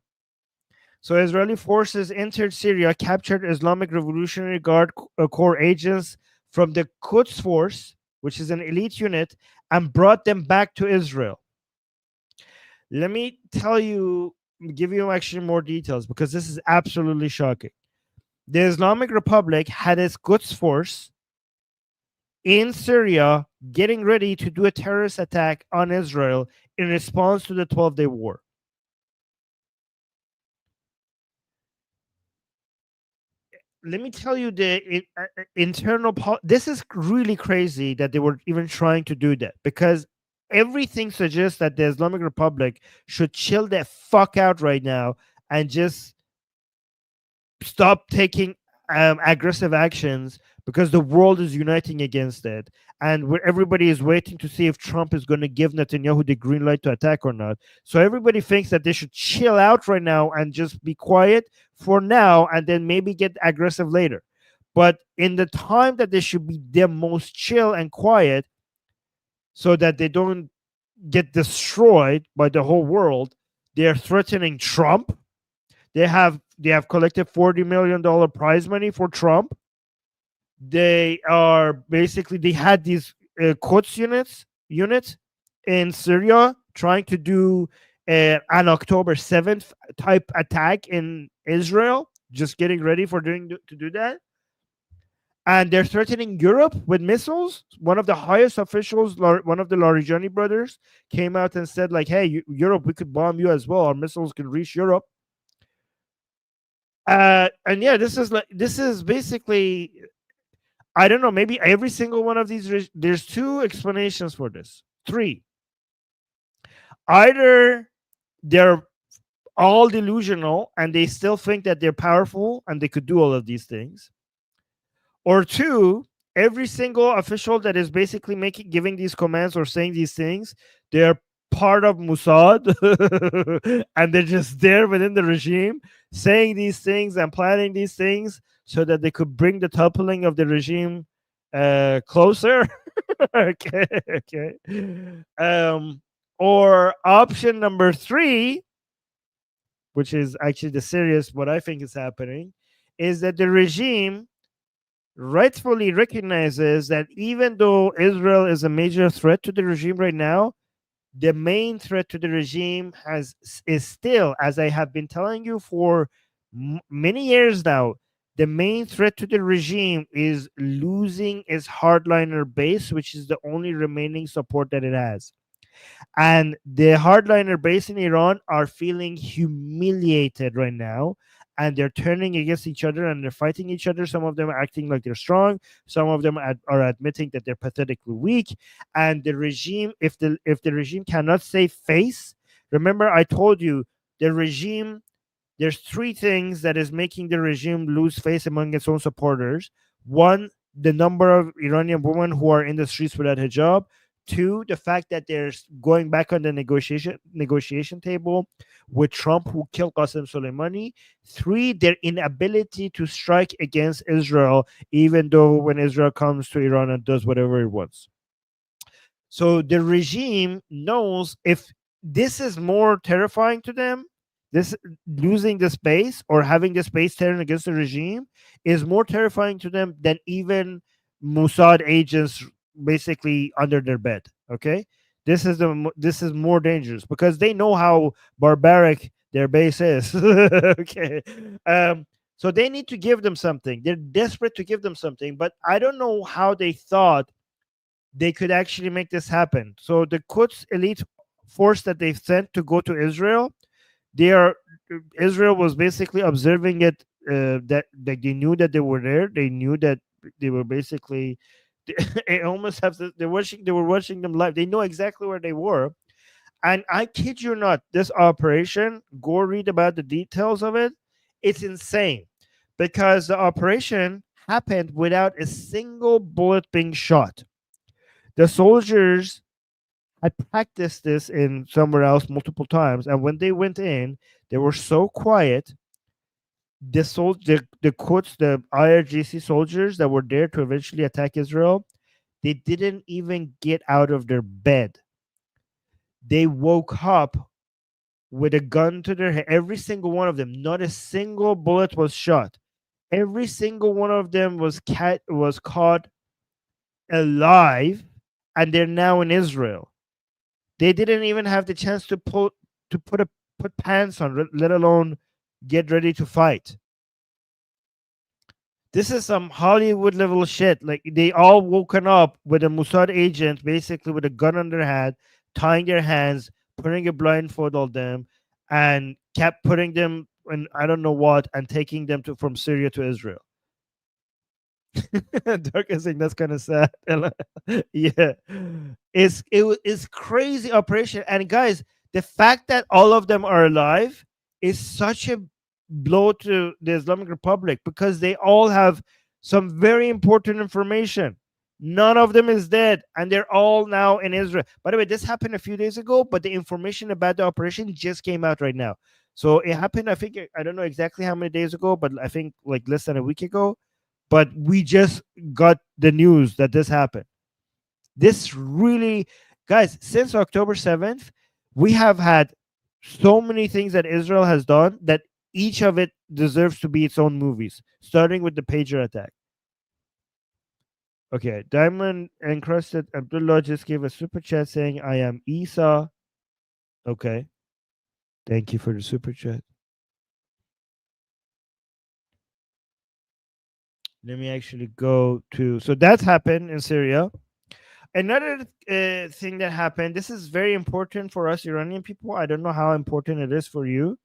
So Israeli forces entered Syria, captured Islamic Revolutionary Guard Corps agents from the Quds Force, which is an elite unit, and brought them back to Israel. Let me give you actually more details because this is absolutely shocking. The Islamic Republic had its Quds Force in Syria getting ready to do a terrorist attack on Israel in response to the 12-day war. Let me tell you the internal. This is really crazy that they were even trying to do that because everything suggests that the Islamic Republic should chill the fuck out right now and just stop taking aggressive actions because the world is uniting against it, and where everybody is waiting to see if Trump is going to give Netanyahu the green light to attack or not. So everybody thinks that they should chill out right now and just be quiet for now, and then maybe get aggressive later. But in the time that they should be the most chill and quiet, so that they don't get destroyed by the whole world, they are threatening Trump. They have collected $40 million prize money for Trump. They had these Quds units in Syria trying to do an October 7th type attack in Israel, just getting ready to do that. And they're threatening Europe with missiles. One of the highest officials, one of the Larijani brothers, came out and said, like, hey, Europe, we could bomb you as well. Our missiles can reach Europe. And yeah, this is basically, I don't know, maybe every single one of these, there's two explanations for this. Three. Either they're all delusional and they still think that they're powerful and they could do all of these things. Or two, every single official that is basically giving these commands or saying these things, they're part of Mossad and they're just there within the regime saying these things and planning these things so that they could bring the toppling of the regime closer. okay. Or option number three, which is actually the serious, what I think is happening, is that the regime rightfully recognizes that even though Israel is a major threat to the regime right now, the main threat to the regime is still, as I have been telling you for many years now, the main threat to the regime is losing its hardliner base, which is the only remaining support that it has. And the hardliner base in Iran are feeling humiliated right now. and they're turning against each other and they're fighting each other. Some of them are acting like they're strong. Some of them are admitting that they're pathetically weak. And the regime, if the regime cannot save face, remember I told you the regime. There's three things that is making the regime lose face among its own supporters. One, the number of Iranian women who are in the streets without hijab. Two, the fact that they're going back on the negotiation table with Trump, who killed Qasem Soleimani. Three, their inability to strike against Israel, even though when Israel comes to Iran and does whatever it wants. So the regime knows if this is more terrifying to them, this losing the space or having the space turned against the regime is more terrifying to them than even Mossad agents basically under their bed. Okay, this is more dangerous because they know how barbaric their base is. Okay, so they need to give them something. They're desperate to give them something, but I don't know how they thought they could actually make this happen. So the Quds elite force that they've sent to go to Israel, they are Israel was basically observing it. That like they knew that they were there. They knew that they were basically. It almost have to, they're watching. They were watching them live. They know exactly where they were, and I kid you not, this operation. Go read about the details of it. It's insane because the operation happened without a single bullet being shot. The soldiers had practiced this in somewhere else multiple times, and when they went in, they were so quiet. The Quds, the IRGC soldiers that were there to eventually attack Israel, they didn't even get out of their bed. They woke up with a gun to their head. Every single one of them, not a single bullet was shot. Every single one of them was caught alive, and they're now in Israel. They didn't even have the chance to put pants on, let alone get ready to fight. This is some Hollywood level shit. Like they all woken up with a Mossad agent, basically with a gun on their head, tying their hands, putting a blindfold on them, and kept putting them in I don't know what, and taking them from Syria to Israel. Dark is saying that's kind of sad. Yeah, it's crazy operation. And guys, the fact that all of them are alive is such a blow to the Islamic Republic because they all have some very important information. None of them is dead, and they're all now in Israel. By the way, this happened a few days ago, but the information about the operation just came out right now. So it happened, I think, I don't know exactly how many days ago, but I think like less than a week ago. But we just got the news that this happened. This really, guys, since October 7th, we have had so many things that Israel has done that each of it deserves to be its own movies, starting with the pager attack. Okay, Diamond Encrusted Abdullah just gave a super chat saying, I am Isa. Okay. Thank you for the super chat. Let me actually go to. So that's happened in Syria. Another thing that happened, this is very important for us Iranian people. I don't know how important it is for you,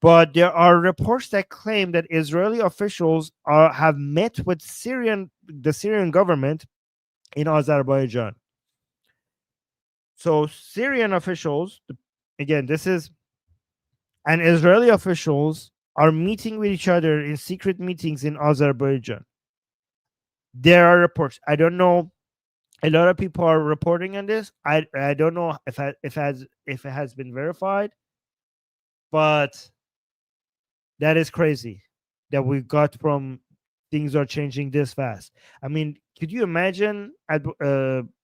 but there are reports that claim that Israeli officials have met with the Syrian government in Azerbaijan. So Syrian officials, again, this is, and Israeli officials are meeting with each other in secret meetings in Azerbaijan. There are reports. I don't know. A lot of people are reporting on this. I don't know if it has been verified, but that is crazy that we got from things are changing this fast. I mean, could you imagine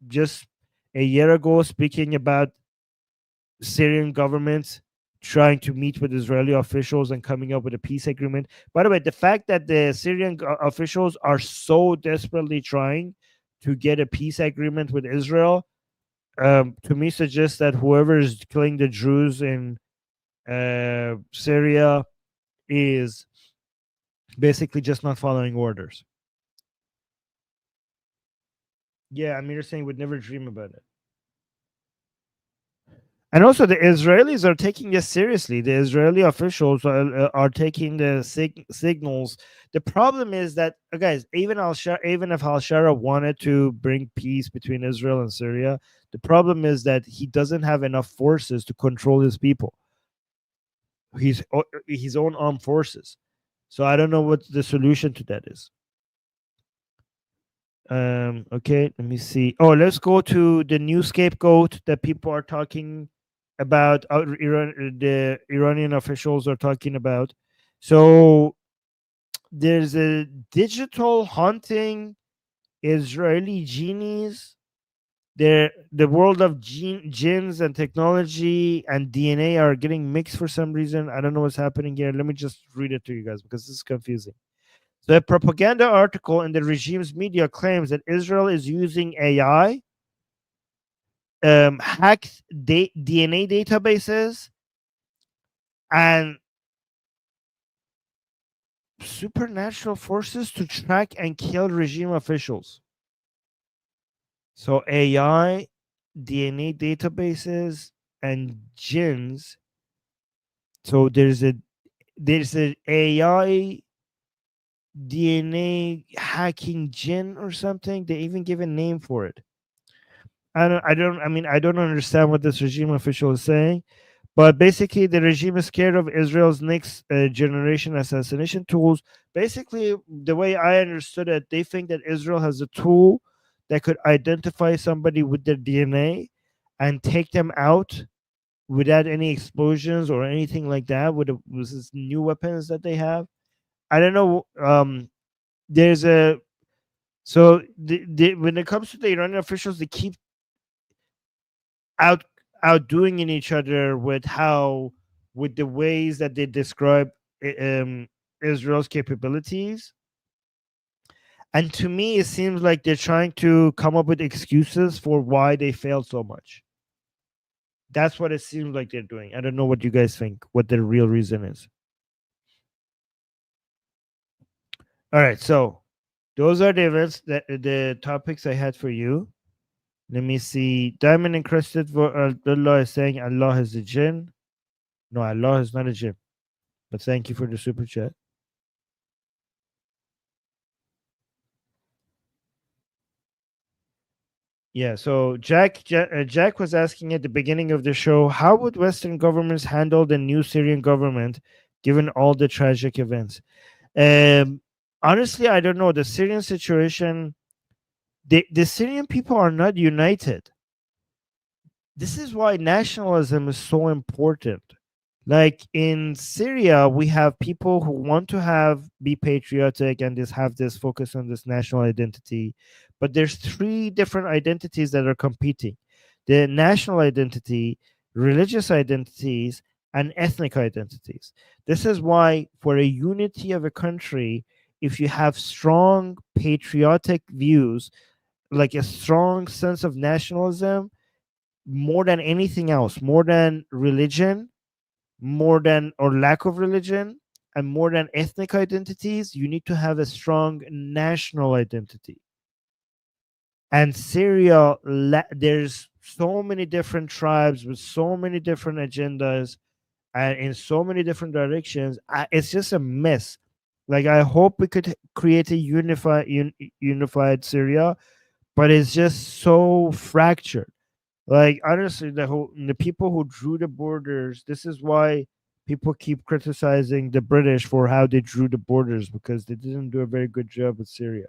just a year ago speaking about Syrian government trying to meet with Israeli officials and coming up with a peace agreement? By the way, the fact that the Syrian officials are so desperately trying to get a peace agreement with Israel, to me suggests that whoever is killing the Druze in Syria is basically just not following orders. Yeah, I mean, you're saying would never dream about it. And also, the Israelis are taking this seriously. The Israeli officials are taking the signals. The problem is that, guys, even if Al Shara wanted to bring peace between Israel and Syria, the problem is that he doesn't have enough forces to control his people, his own armed forces. So I don't know what the solution to that is. Okay, let me see. Oh, let's go to the new scapegoat that people are talking about. The Iranian officials are talking about. So there's a digital hunting Israeli genies. The world of genes and technology and DNA are getting mixed for some reason. I don't know what's happening here. Let me just read it to you guys because this is confusing. So a propaganda article in the regime's media claims that Israel is using AI, hacked DNA databases, and supernatural forces to track and kill regime officials. So AI, DNA databases, and jinns. So there's a AI DNA hacking jinn or something. They even give a name for it. I don't understand what this regime official is saying, but basically the regime is scared of Israel's next generation assassination tools. Basically, the way I understood it, they think that Israel has a tool that could identify somebody with their DNA and take them out without any explosions or anything like that with this new weapons that they have. I don't know. There's a so when it comes to the Iranian officials, they keep out outdoing in each other with the ways that they describe Israel's capabilities. And to me, it seems like they're trying to come up with excuses for why they failed so much. That's what it seems like they're doing. I don't know what you guys think, what the real reason is. All right, so those are the events that the topics I had for you. Let me see. Diamond encrusted for Abdullah is saying Allah is a jinn. No, Allah is not a jinn. But thank you for the super chat. Yeah, so Jack was asking at the beginning of the show, how would Western governments handle the new Syrian government given all the tragic events? Um, Honestly, I don't know. The Syrian situation, the Syrian people are not united. This is why nationalism is so important. Like in Syria, we have people who want to be patriotic and just have this focus on this national identity, but there's three different identities that are competing: the national identity, religious identities, and ethnic identities. This is why, for a unity of a country, if you have strong patriotic views, like a strong sense of nationalism, more than anything else, more than religion, more than or lack of religion, and more than ethnic identities, you need to have a strong national identity. And Syria, there's so many different tribes with so many different agendas and in so many different directions. It's just a mess. Like I hope we could create a unified Syria, but it's just so fractured. Like honestly, the people who drew the borders. This is why people keep criticizing the British for how they drew the borders, because they didn't do a very good job with Syria.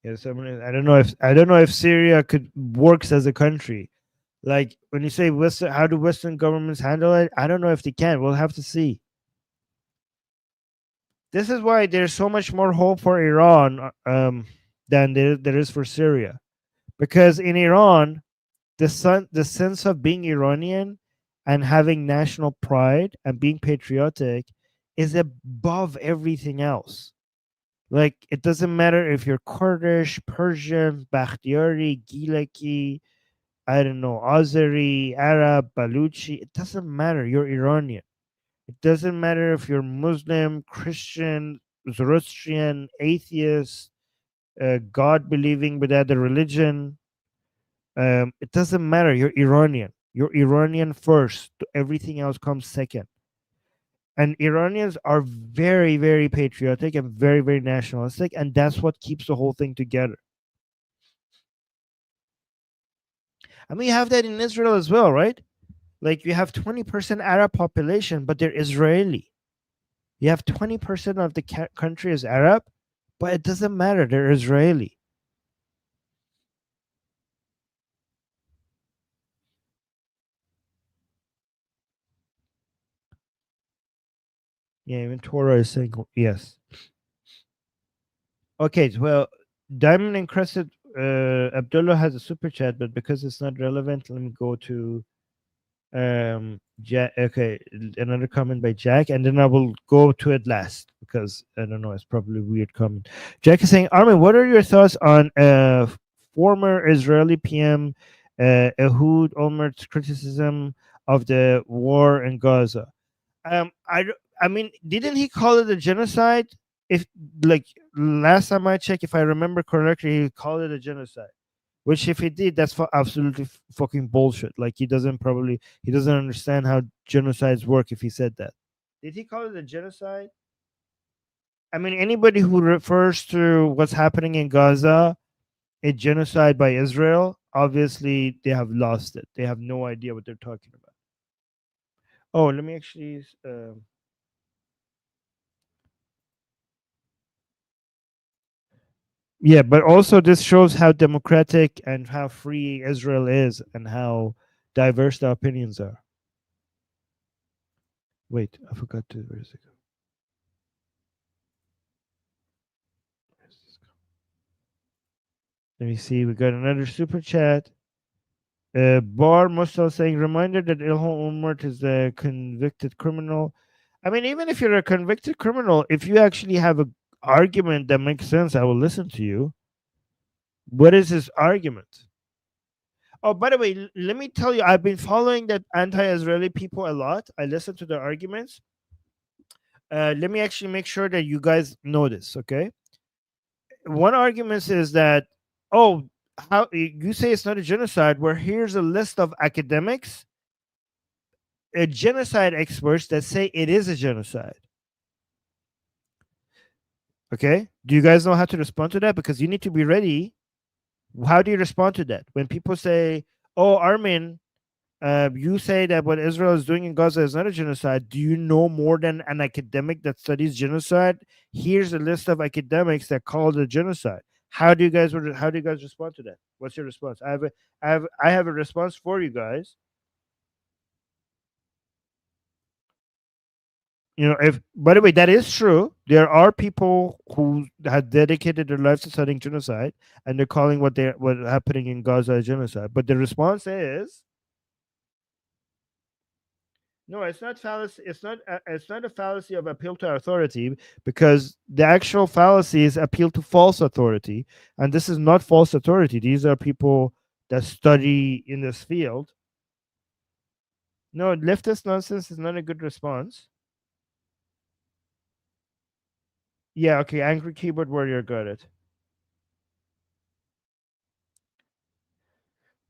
Yes, I don't know if Syria could works as a country. Like when you say Western, how do Western governments handle it? I don't know if they can. We'll have to see. This is why there's so much more hope for Iran than there is for Syria, because in Iran, the sense of being Iranian and having national pride and being patriotic is above everything else. Like it doesn't matter if you're Kurdish, Persian, Bakhtiari, Gilaki, I don't know, Azeri, Arab, Baluchi. It doesn't matter. You're Iranian. It doesn't matter if you're Muslim, Christian, Zoroastrian, atheist, God believing without a religion. It doesn't matter. You're Iranian. You're Iranian first. Everything else comes second. And Iranians are very, very patriotic and very, very nationalistic, and that's what keeps the whole thing together. I mean, you have that in Israel as well, right? Like you have 20% Arab population, but they're Israeli. You have 20% of the country is Arab, but it doesn't matter. They're Israeli. Yeah, even Torah is saying yes. Okay, well, Diamond Encrusted Abdullah has a super chat, but because it's not relevant, let me go to Jack. Okay, another comment by Jack, and then I will go to it last because I don't know, it's probably a weird comment. Jack is saying, Armin, what are your thoughts on former Israeli PM Ehud Olmert's criticism of the war in Gaza? I mean, didn't he call it a genocide? If like last time I checked, if I remember correctly, he called it a genocide. Which, if he did, that's absolutely fucking bullshit. Like he doesn't understand how genocides work. If he said that, did he call it a genocide? I mean, anybody who refers to what's happening in Gaza a genocide by Israel, obviously they have lost it. They have no idea what they're talking about. Oh, let me actually. Yeah, but also this shows how democratic and how free Israel is and how diverse the opinions are. Wait, I forgot to. Where is it? Where's this go? Let me see. We got another super chat. Bar Mustal saying, reminder that Ilhan Umart is a convicted criminal. I mean, even if you're a convicted criminal, if you actually have a argument that makes sense, I will listen to you. What is his argument? Oh, by the way, let me tell you, I've been following that anti-Israeli people a lot. I listen to their arguments. Let me actually make sure that you guys know this, okay? One argument is that, oh, how you say it's not a genocide, where here's a list of academics, genocide experts that say it is a genocide. Okay? Do you guys know how to respond to that? Because you need to be ready. How do you respond to that? When people say, oh, Armin, you say that what Israel is doing in Gaza is not a genocide. Do you know more than an academic that studies genocide? Here's a list of academics that call it a genocide. How do you guys respond to that? What's your response? I have a response for you guys. You know, if by the way, that is true. There are people who have dedicated their lives to studying genocide, and they're calling what happening in Gaza a genocide. But the response is no, it's not fallacy. It's not a fallacy of appeal to authority because the actual fallacy is appeal to false authority, and this is not false authority. These are people that study in this field. No, leftist nonsense is not a good response. Yeah, okay, angry keyboard warrior got it.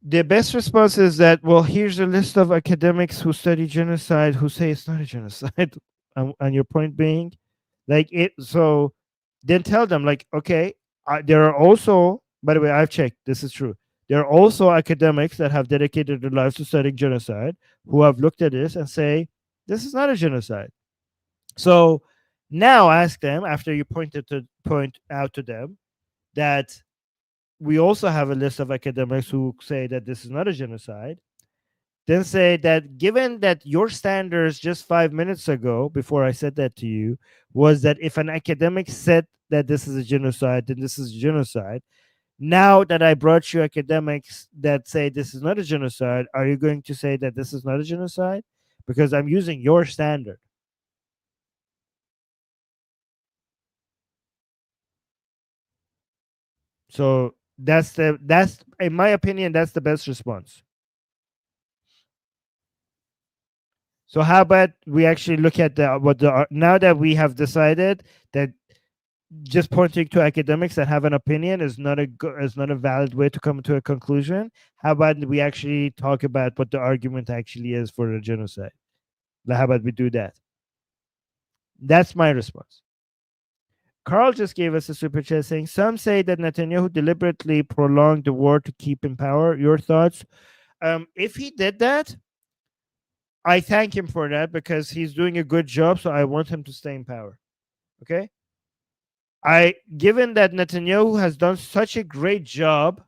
The best response is that, well, here's a list of academics who study genocide who say it's not a genocide. And your point being, like it, so then tell them, like, okay, there are also, by the way, I've checked, this is true. There are also academics that have dedicated their lives to studying genocide who have looked at this and say, this is not a genocide. So now ask them, after you point out to them that we also have a list of academics who say that this is not a genocide, then say that given that your standards just 5 minutes ago, before I said that to you, was that if an academic said that this is a genocide, then this is a genocide. Now that I brought you academics that say this is not a genocide, are you going to say that this is not a genocide? Because I'm using your standard. So that's in my opinion, that's the best response. So how about we actually look at the now that we have decided that just pointing to academics that have an opinion is not a valid way to come to a conclusion. How about we actually talk about what the argument actually is for the genocide? Like, how about we do that? That's my response. Carl just gave us a super chat saying some say that Netanyahu deliberately prolonged the war to keep in power. Your thoughts? If he did that, I thank him for that because he's doing a good job. So I want him to stay in power. Okay. Given that Netanyahu has done such a great job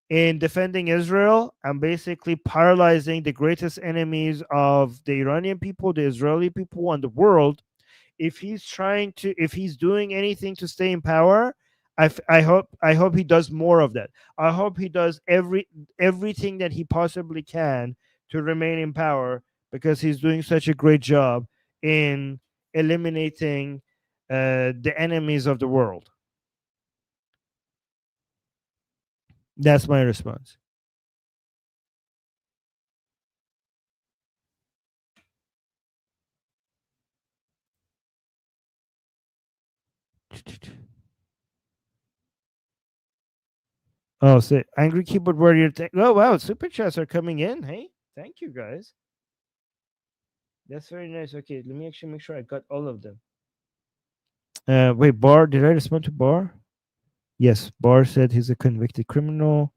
in defending Israel and basically paralyzing the greatest enemies of the Iranian people, the Israeli people, and the world, if he's doing anything to stay in power, I hope he does more of that. I hope he does everything that he possibly can to remain in power because he's doing such a great job in eliminating the enemies of the world. That's my response. Oh, so angry keyboard warrior. Oh wow, super chats are coming in. Hey, thank you guys. That's very nice. Okay, let me actually make sure I got all of them. Wait, Bar. Did I respond to Bar? Yes, Bar said he's a convicted criminal.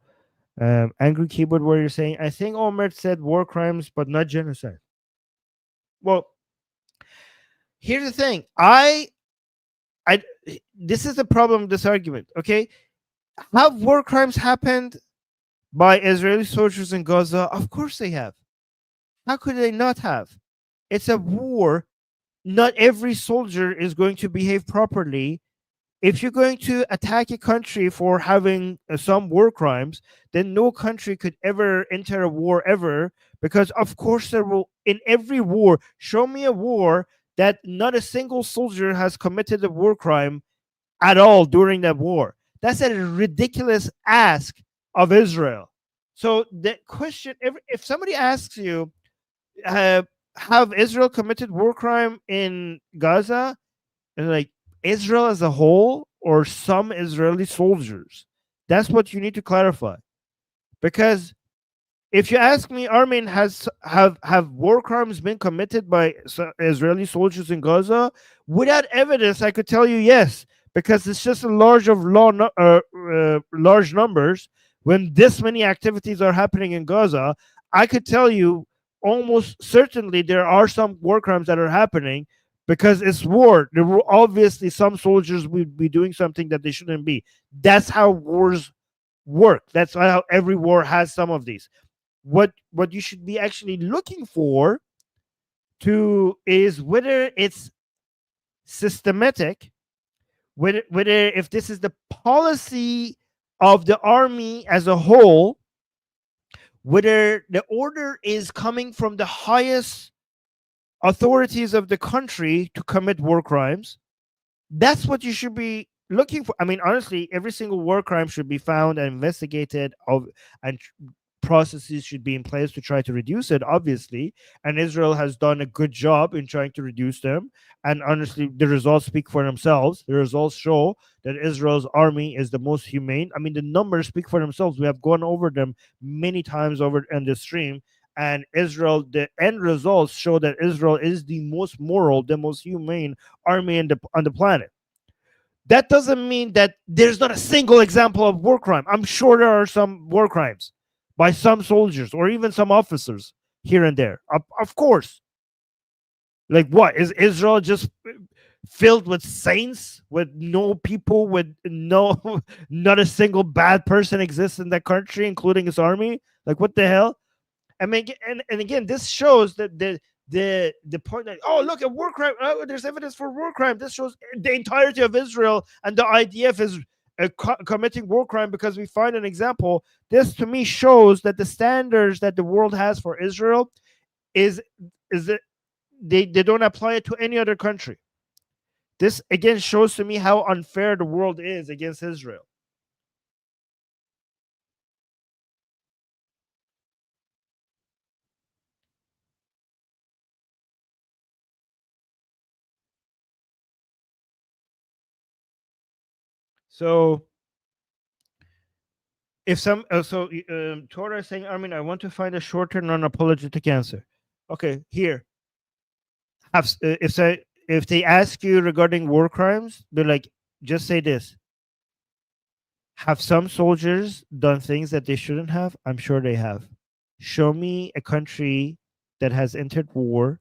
Angry keyboard warrior saying, I think Omer said war crimes, but not genocide. Well, here's the thing. I, this is the problem with this argument. Okay, have war crimes happened by Israeli soldiers in Gaza? Of course they have. How could they not have? It's a war. Not every soldier is going to behave properly. If you're going to attack a country for having some war crimes, then no country could ever enter a war ever, because of course there will, in every war, show me a war that not a single soldier has committed a war crime at all during that war. That's a ridiculous ask of Israel. So the question, if somebody asks you, uh, have Israel committed war crime in Gaza? And like Israel as a whole or some Israeli soldiers? That's what you need to clarify. Because if you ask me, Armin, have war crimes been committed by Israeli soldiers in Gaza? Without evidence, I could tell you yes, because it's just a large numbers. When this many activities are happening in Gaza, I could tell you almost certainly there are some war crimes that are happening because it's war. There will obviously some soldiers will be doing something that they shouldn't be. That's how wars work. That's how every war has some of these. What you should be actually looking for to is whether it's systematic, whether if this is the policy of the army as a whole, whether the order is coming from the highest authorities of the country to commit war crimes. That's what you should be looking for. I mean, honestly, every single war crime should be found and investigated and processes should be in place to try to reduce it, obviously. And Israel has done a good job in trying to reduce them. And honestly, the results speak for themselves. The results show that Israel's army is the most humane. I mean, the numbers speak for themselves. We have gone over them many times over in the stream. And Israel, the end results show that Israel is the most moral, the most humane army on the planet. That doesn't mean that there's not a single example of war crime. I'm sure there are some war crimes by some soldiers or even some officers here and there. Of course. Like what? Is Israel just filled with saints, with no people, with no not a single bad person exists in that country, including its army? Like what the hell? I mean, and again, this shows that the point that, oh, look at war crime. Oh, there's evidence for war crime. This shows the entirety of Israel and the IDF is committing war crime because we find an example. This to me shows that the standards that the world has for Israel is that they don't apply it to any other country. This again shows to me how unfair the world is against Israel. So if some Torah is saying, Armin, I want to find a shorter, non-apologetic answer. Okay, here if they ask you regarding war crimes, be like, just say this: have some soldiers done things that they shouldn't have? I'm sure they have. Show me a country that has entered the war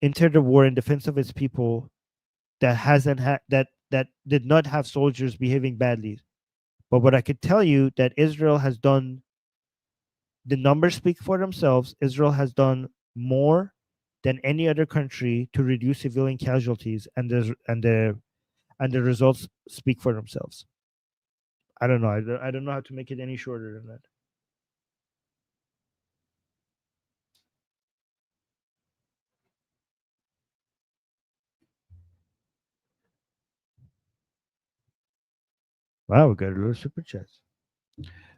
in defense of its people that hasn't had that did not have soldiers behaving badly. But what I could tell you that Israel has done, the numbers speak for themselves. Israel has done more than any other country to reduce civilian casualties, and the results speak for themselves. I don't know. I don't know how to make it any shorter than that. Wow, we got a little super chats.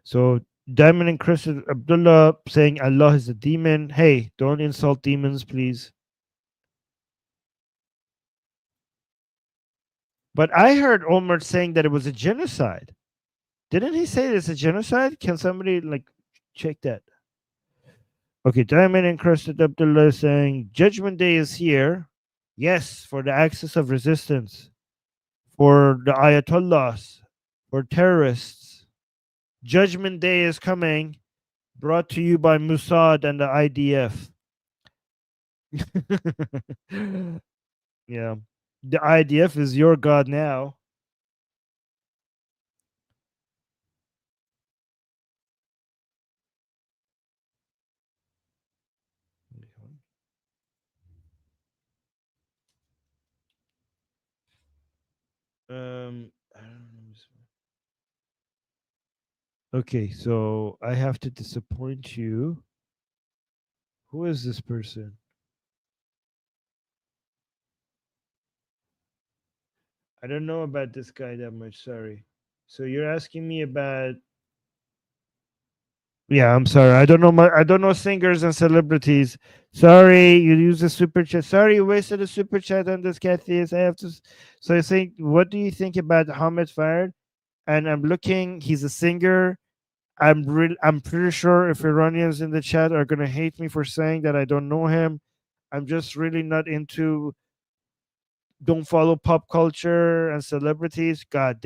So Diamond and Chris Abdullah saying Allah is a demon. Hey, don't insult demons, please. But I heard Omar saying that it was a genocide. Didn't he say it's a genocide? Can somebody like check that? Okay, Diamond and Chris Abdullah saying Judgment Day is here. Yes, for the axis of resistance, for the Ayatollahs, for terrorists. Judgment Day is coming, brought to you by Mossad and the IDF. Yeah. The IDF is your god now. I don't know. Okay, so I have to disappoint you. Who is this person? I don't know about this guy that much. Sorry. So you're asking me about? Yeah, I'm sorry. I don't know singers and celebrities. Sorry, you use a super chat. Sorry, you wasted a super chat on this, Kathy. I have to. So I think, what do you think about Hamid Fard? And I'm looking. He's a singer. I'm pretty sure if Iranians in the chat are gonna hate me for saying that I don't know him. I'm just really not into, don't follow pop culture and celebrities. God,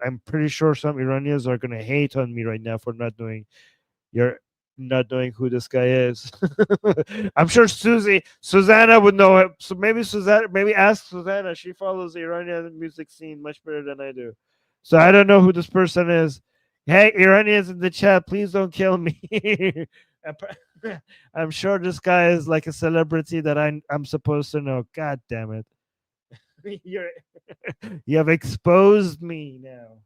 I'm pretty sure some Iranians are gonna hate on me right now for not knowing, you're not knowing who this guy is. I'm sure Susanna would know him. So maybe ask Susanna. She follows the Iranian music scene much better than I do. So I don't know who this person is. Hey, Iranians in the chat, please don't kill me. I'm sure this guy is like a celebrity that I'm supposed to know. God damn it. You're, you have exposed me now.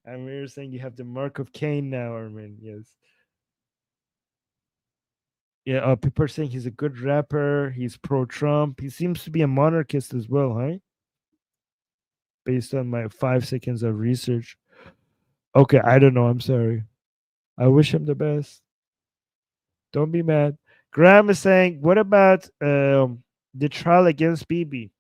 I'm here saying you have the mark of Cain now, Armin. Yes. Yeah, people are saying he's a good rapper. He's pro-Trump. He seems to be a monarchist as well, huh? Based on my 5 seconds of research. Okay, I don't know. I'm sorry. I wish him the best. Don't be mad. Graham is saying, what about the trial against Bibi?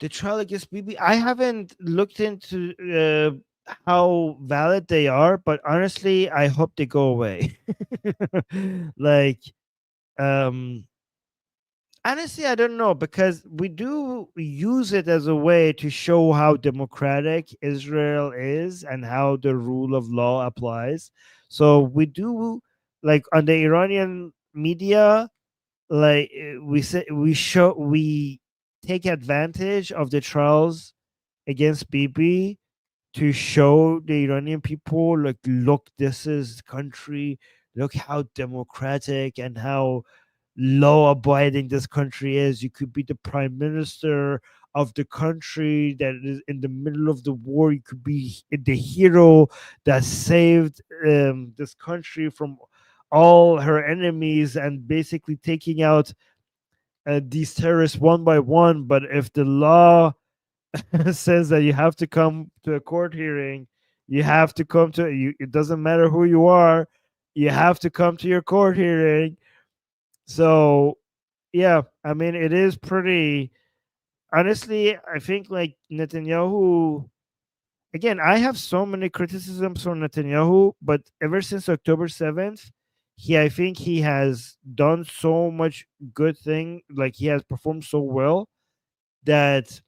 The trial against Bibi, I haven't looked into how valid they are, but honestly, I hope they go away. Like, um, honestly, I don't know, because we do use it as a way to show how democratic Israel is and how the rule of law applies. So we do, like on the Iranian media, like we take advantage of the trials against Bibi to show the Iranian people, like, look, this is the country, look how democratic and how law abiding this country is. You could be the prime minister of the country that is in the middle of the war. You could be the hero that saved this country from all her enemies and basically taking out these terrorists one by one. But if the law says that you have to come to a court hearing, You have to come to you. It doesn't matter who you are. You have to come to your court hearing. So yeah, I mean, it is pretty. Honestly, I think like Netanyahu. Again, I have so many criticisms for Netanyahu, but ever since October 7th, I think he has done so much good thing. Like he has performed so well that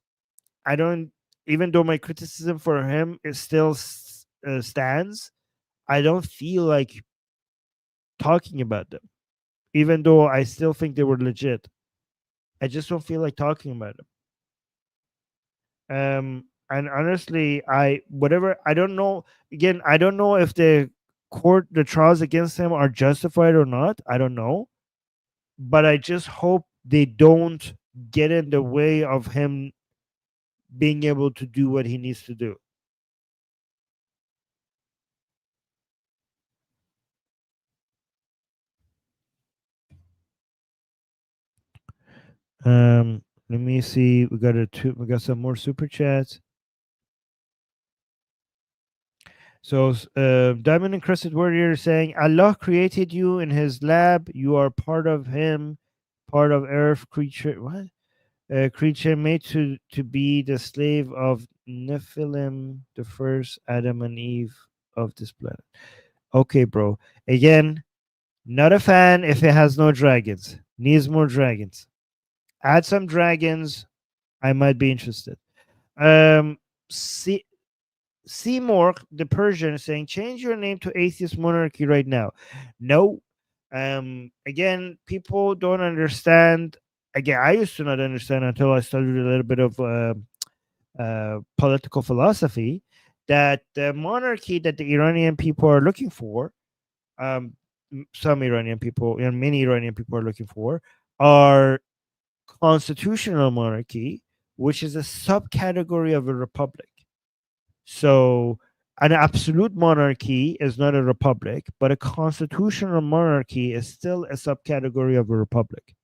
I don't. Even though my criticism for him is still stands, I don't feel like talking about them. Even though I still think they were legit, I just don't feel like talking about them. And honestly, I whatever I don't know. Again, I don't know if the trials against him are justified or not. I don't know, but I just hope they don't get in the way of him being able to do what he needs to do. Let me see. We got some more super chats. So, Diamond Encrusted Warrior is saying, Allah created you in His lab. You are part of Him, part of Earth creature. What? Creature made to be the slave of Nephilim, the first Adam and Eve of this planet. Okay, bro. Again, not a fan if it has no dragons. Needs more dragons. Add some dragons. I might be interested. See, Seymour, the Persian, is saying, change your name to Atheist Monarchy right now. No. Again, people don't understand. Again, I used to not understand until I studied a little bit of political philosophy that the monarchy that the Iranian people are looking for, some Iranian people and many Iranian people are looking for, are constitutional monarchy, which is a subcategory of a republic. So, an absolute monarchy is not a republic, but a constitutional monarchy is still a subcategory of a republic.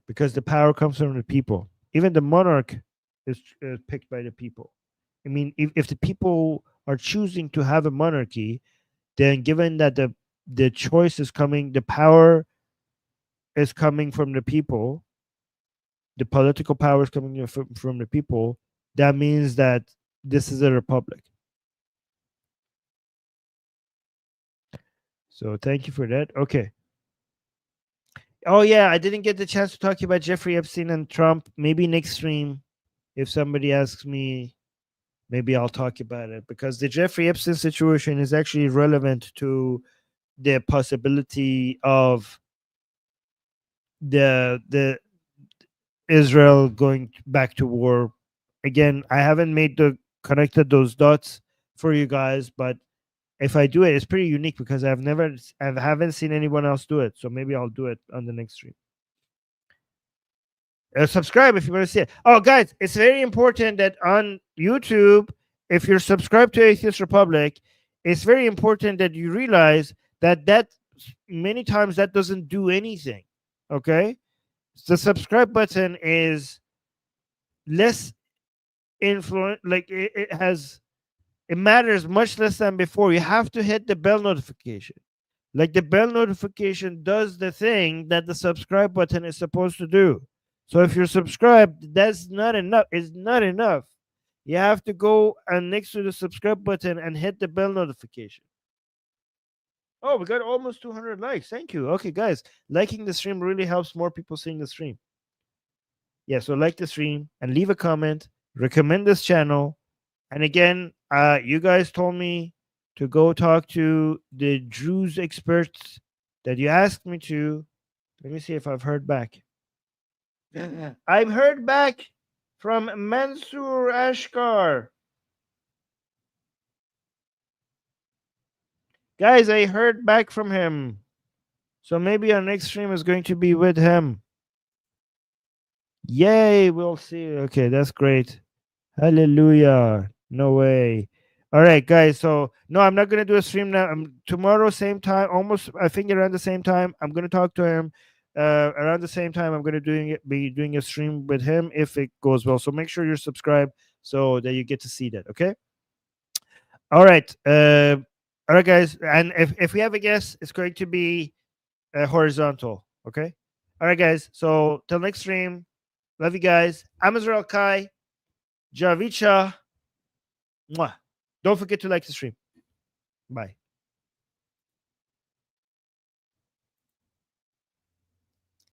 Because the power comes from the people. Even the monarch is picked by the people. I mean, if the people are choosing to have a monarchy, then given that the choice is coming, the power is coming from the people, the political power is coming from the people, that means that this is a republic. So thank you for that. Okay. Oh yeah, I didn't get the chance to talk about Jeffrey Epstein and Trump. Maybe next stream, if somebody asks me, maybe I'll talk about it, because the Jeffrey Epstein situation is actually relevant to the possibility of the Israel going back to war. Again, I haven't made the connected those dots for you guys, but if I do it, it's pretty unique because I haven't seen anyone else do it. So maybe I'll do it on the next stream. Subscribe if you want to see it. Oh, guys, it's very important that on YouTube, if you're subscribed to Atheist Republic, it's very important that you realize that many times that doesn't do anything. Okay, the subscribe button is less influence. Like it matters much less than before. You have to hit the bell notification. Like the bell notification does the thing that the subscribe button is supposed to do. So if you're subscribed, that's not enough. It's not enough. You have to go and next to the subscribe button and hit the bell notification. Oh, we got almost 200 likes. Thank you. Okay, guys, liking the stream really helps more people seeing the stream. Yeah, so like the stream and leave a comment. Recommend this channel. And again, you guys told me to go talk to the Druze experts that you asked me to. Let me see if I've heard back. I've heard back from Mansour Ashkar. Guys, I heard back from him. So maybe our next stream is going to be with him. Yay, we'll see. Okay, that's great. Hallelujah. No way. All right, guys. So no, I'm not gonna do a stream now. Tomorrow, same time, almost I think around the same time. I'm gonna talk to him. around the same time I'm going to be doing a stream with him if it goes well. So make sure you're subscribed so that you get to see that. Okay. All right. All right, guys. And if we have a guest, it's going to be horizontal. Okay. All right, guys. So till next stream. Love you guys. I'm Israel Kai. Javicha. Mwah. Don't forget to like the stream. Bye.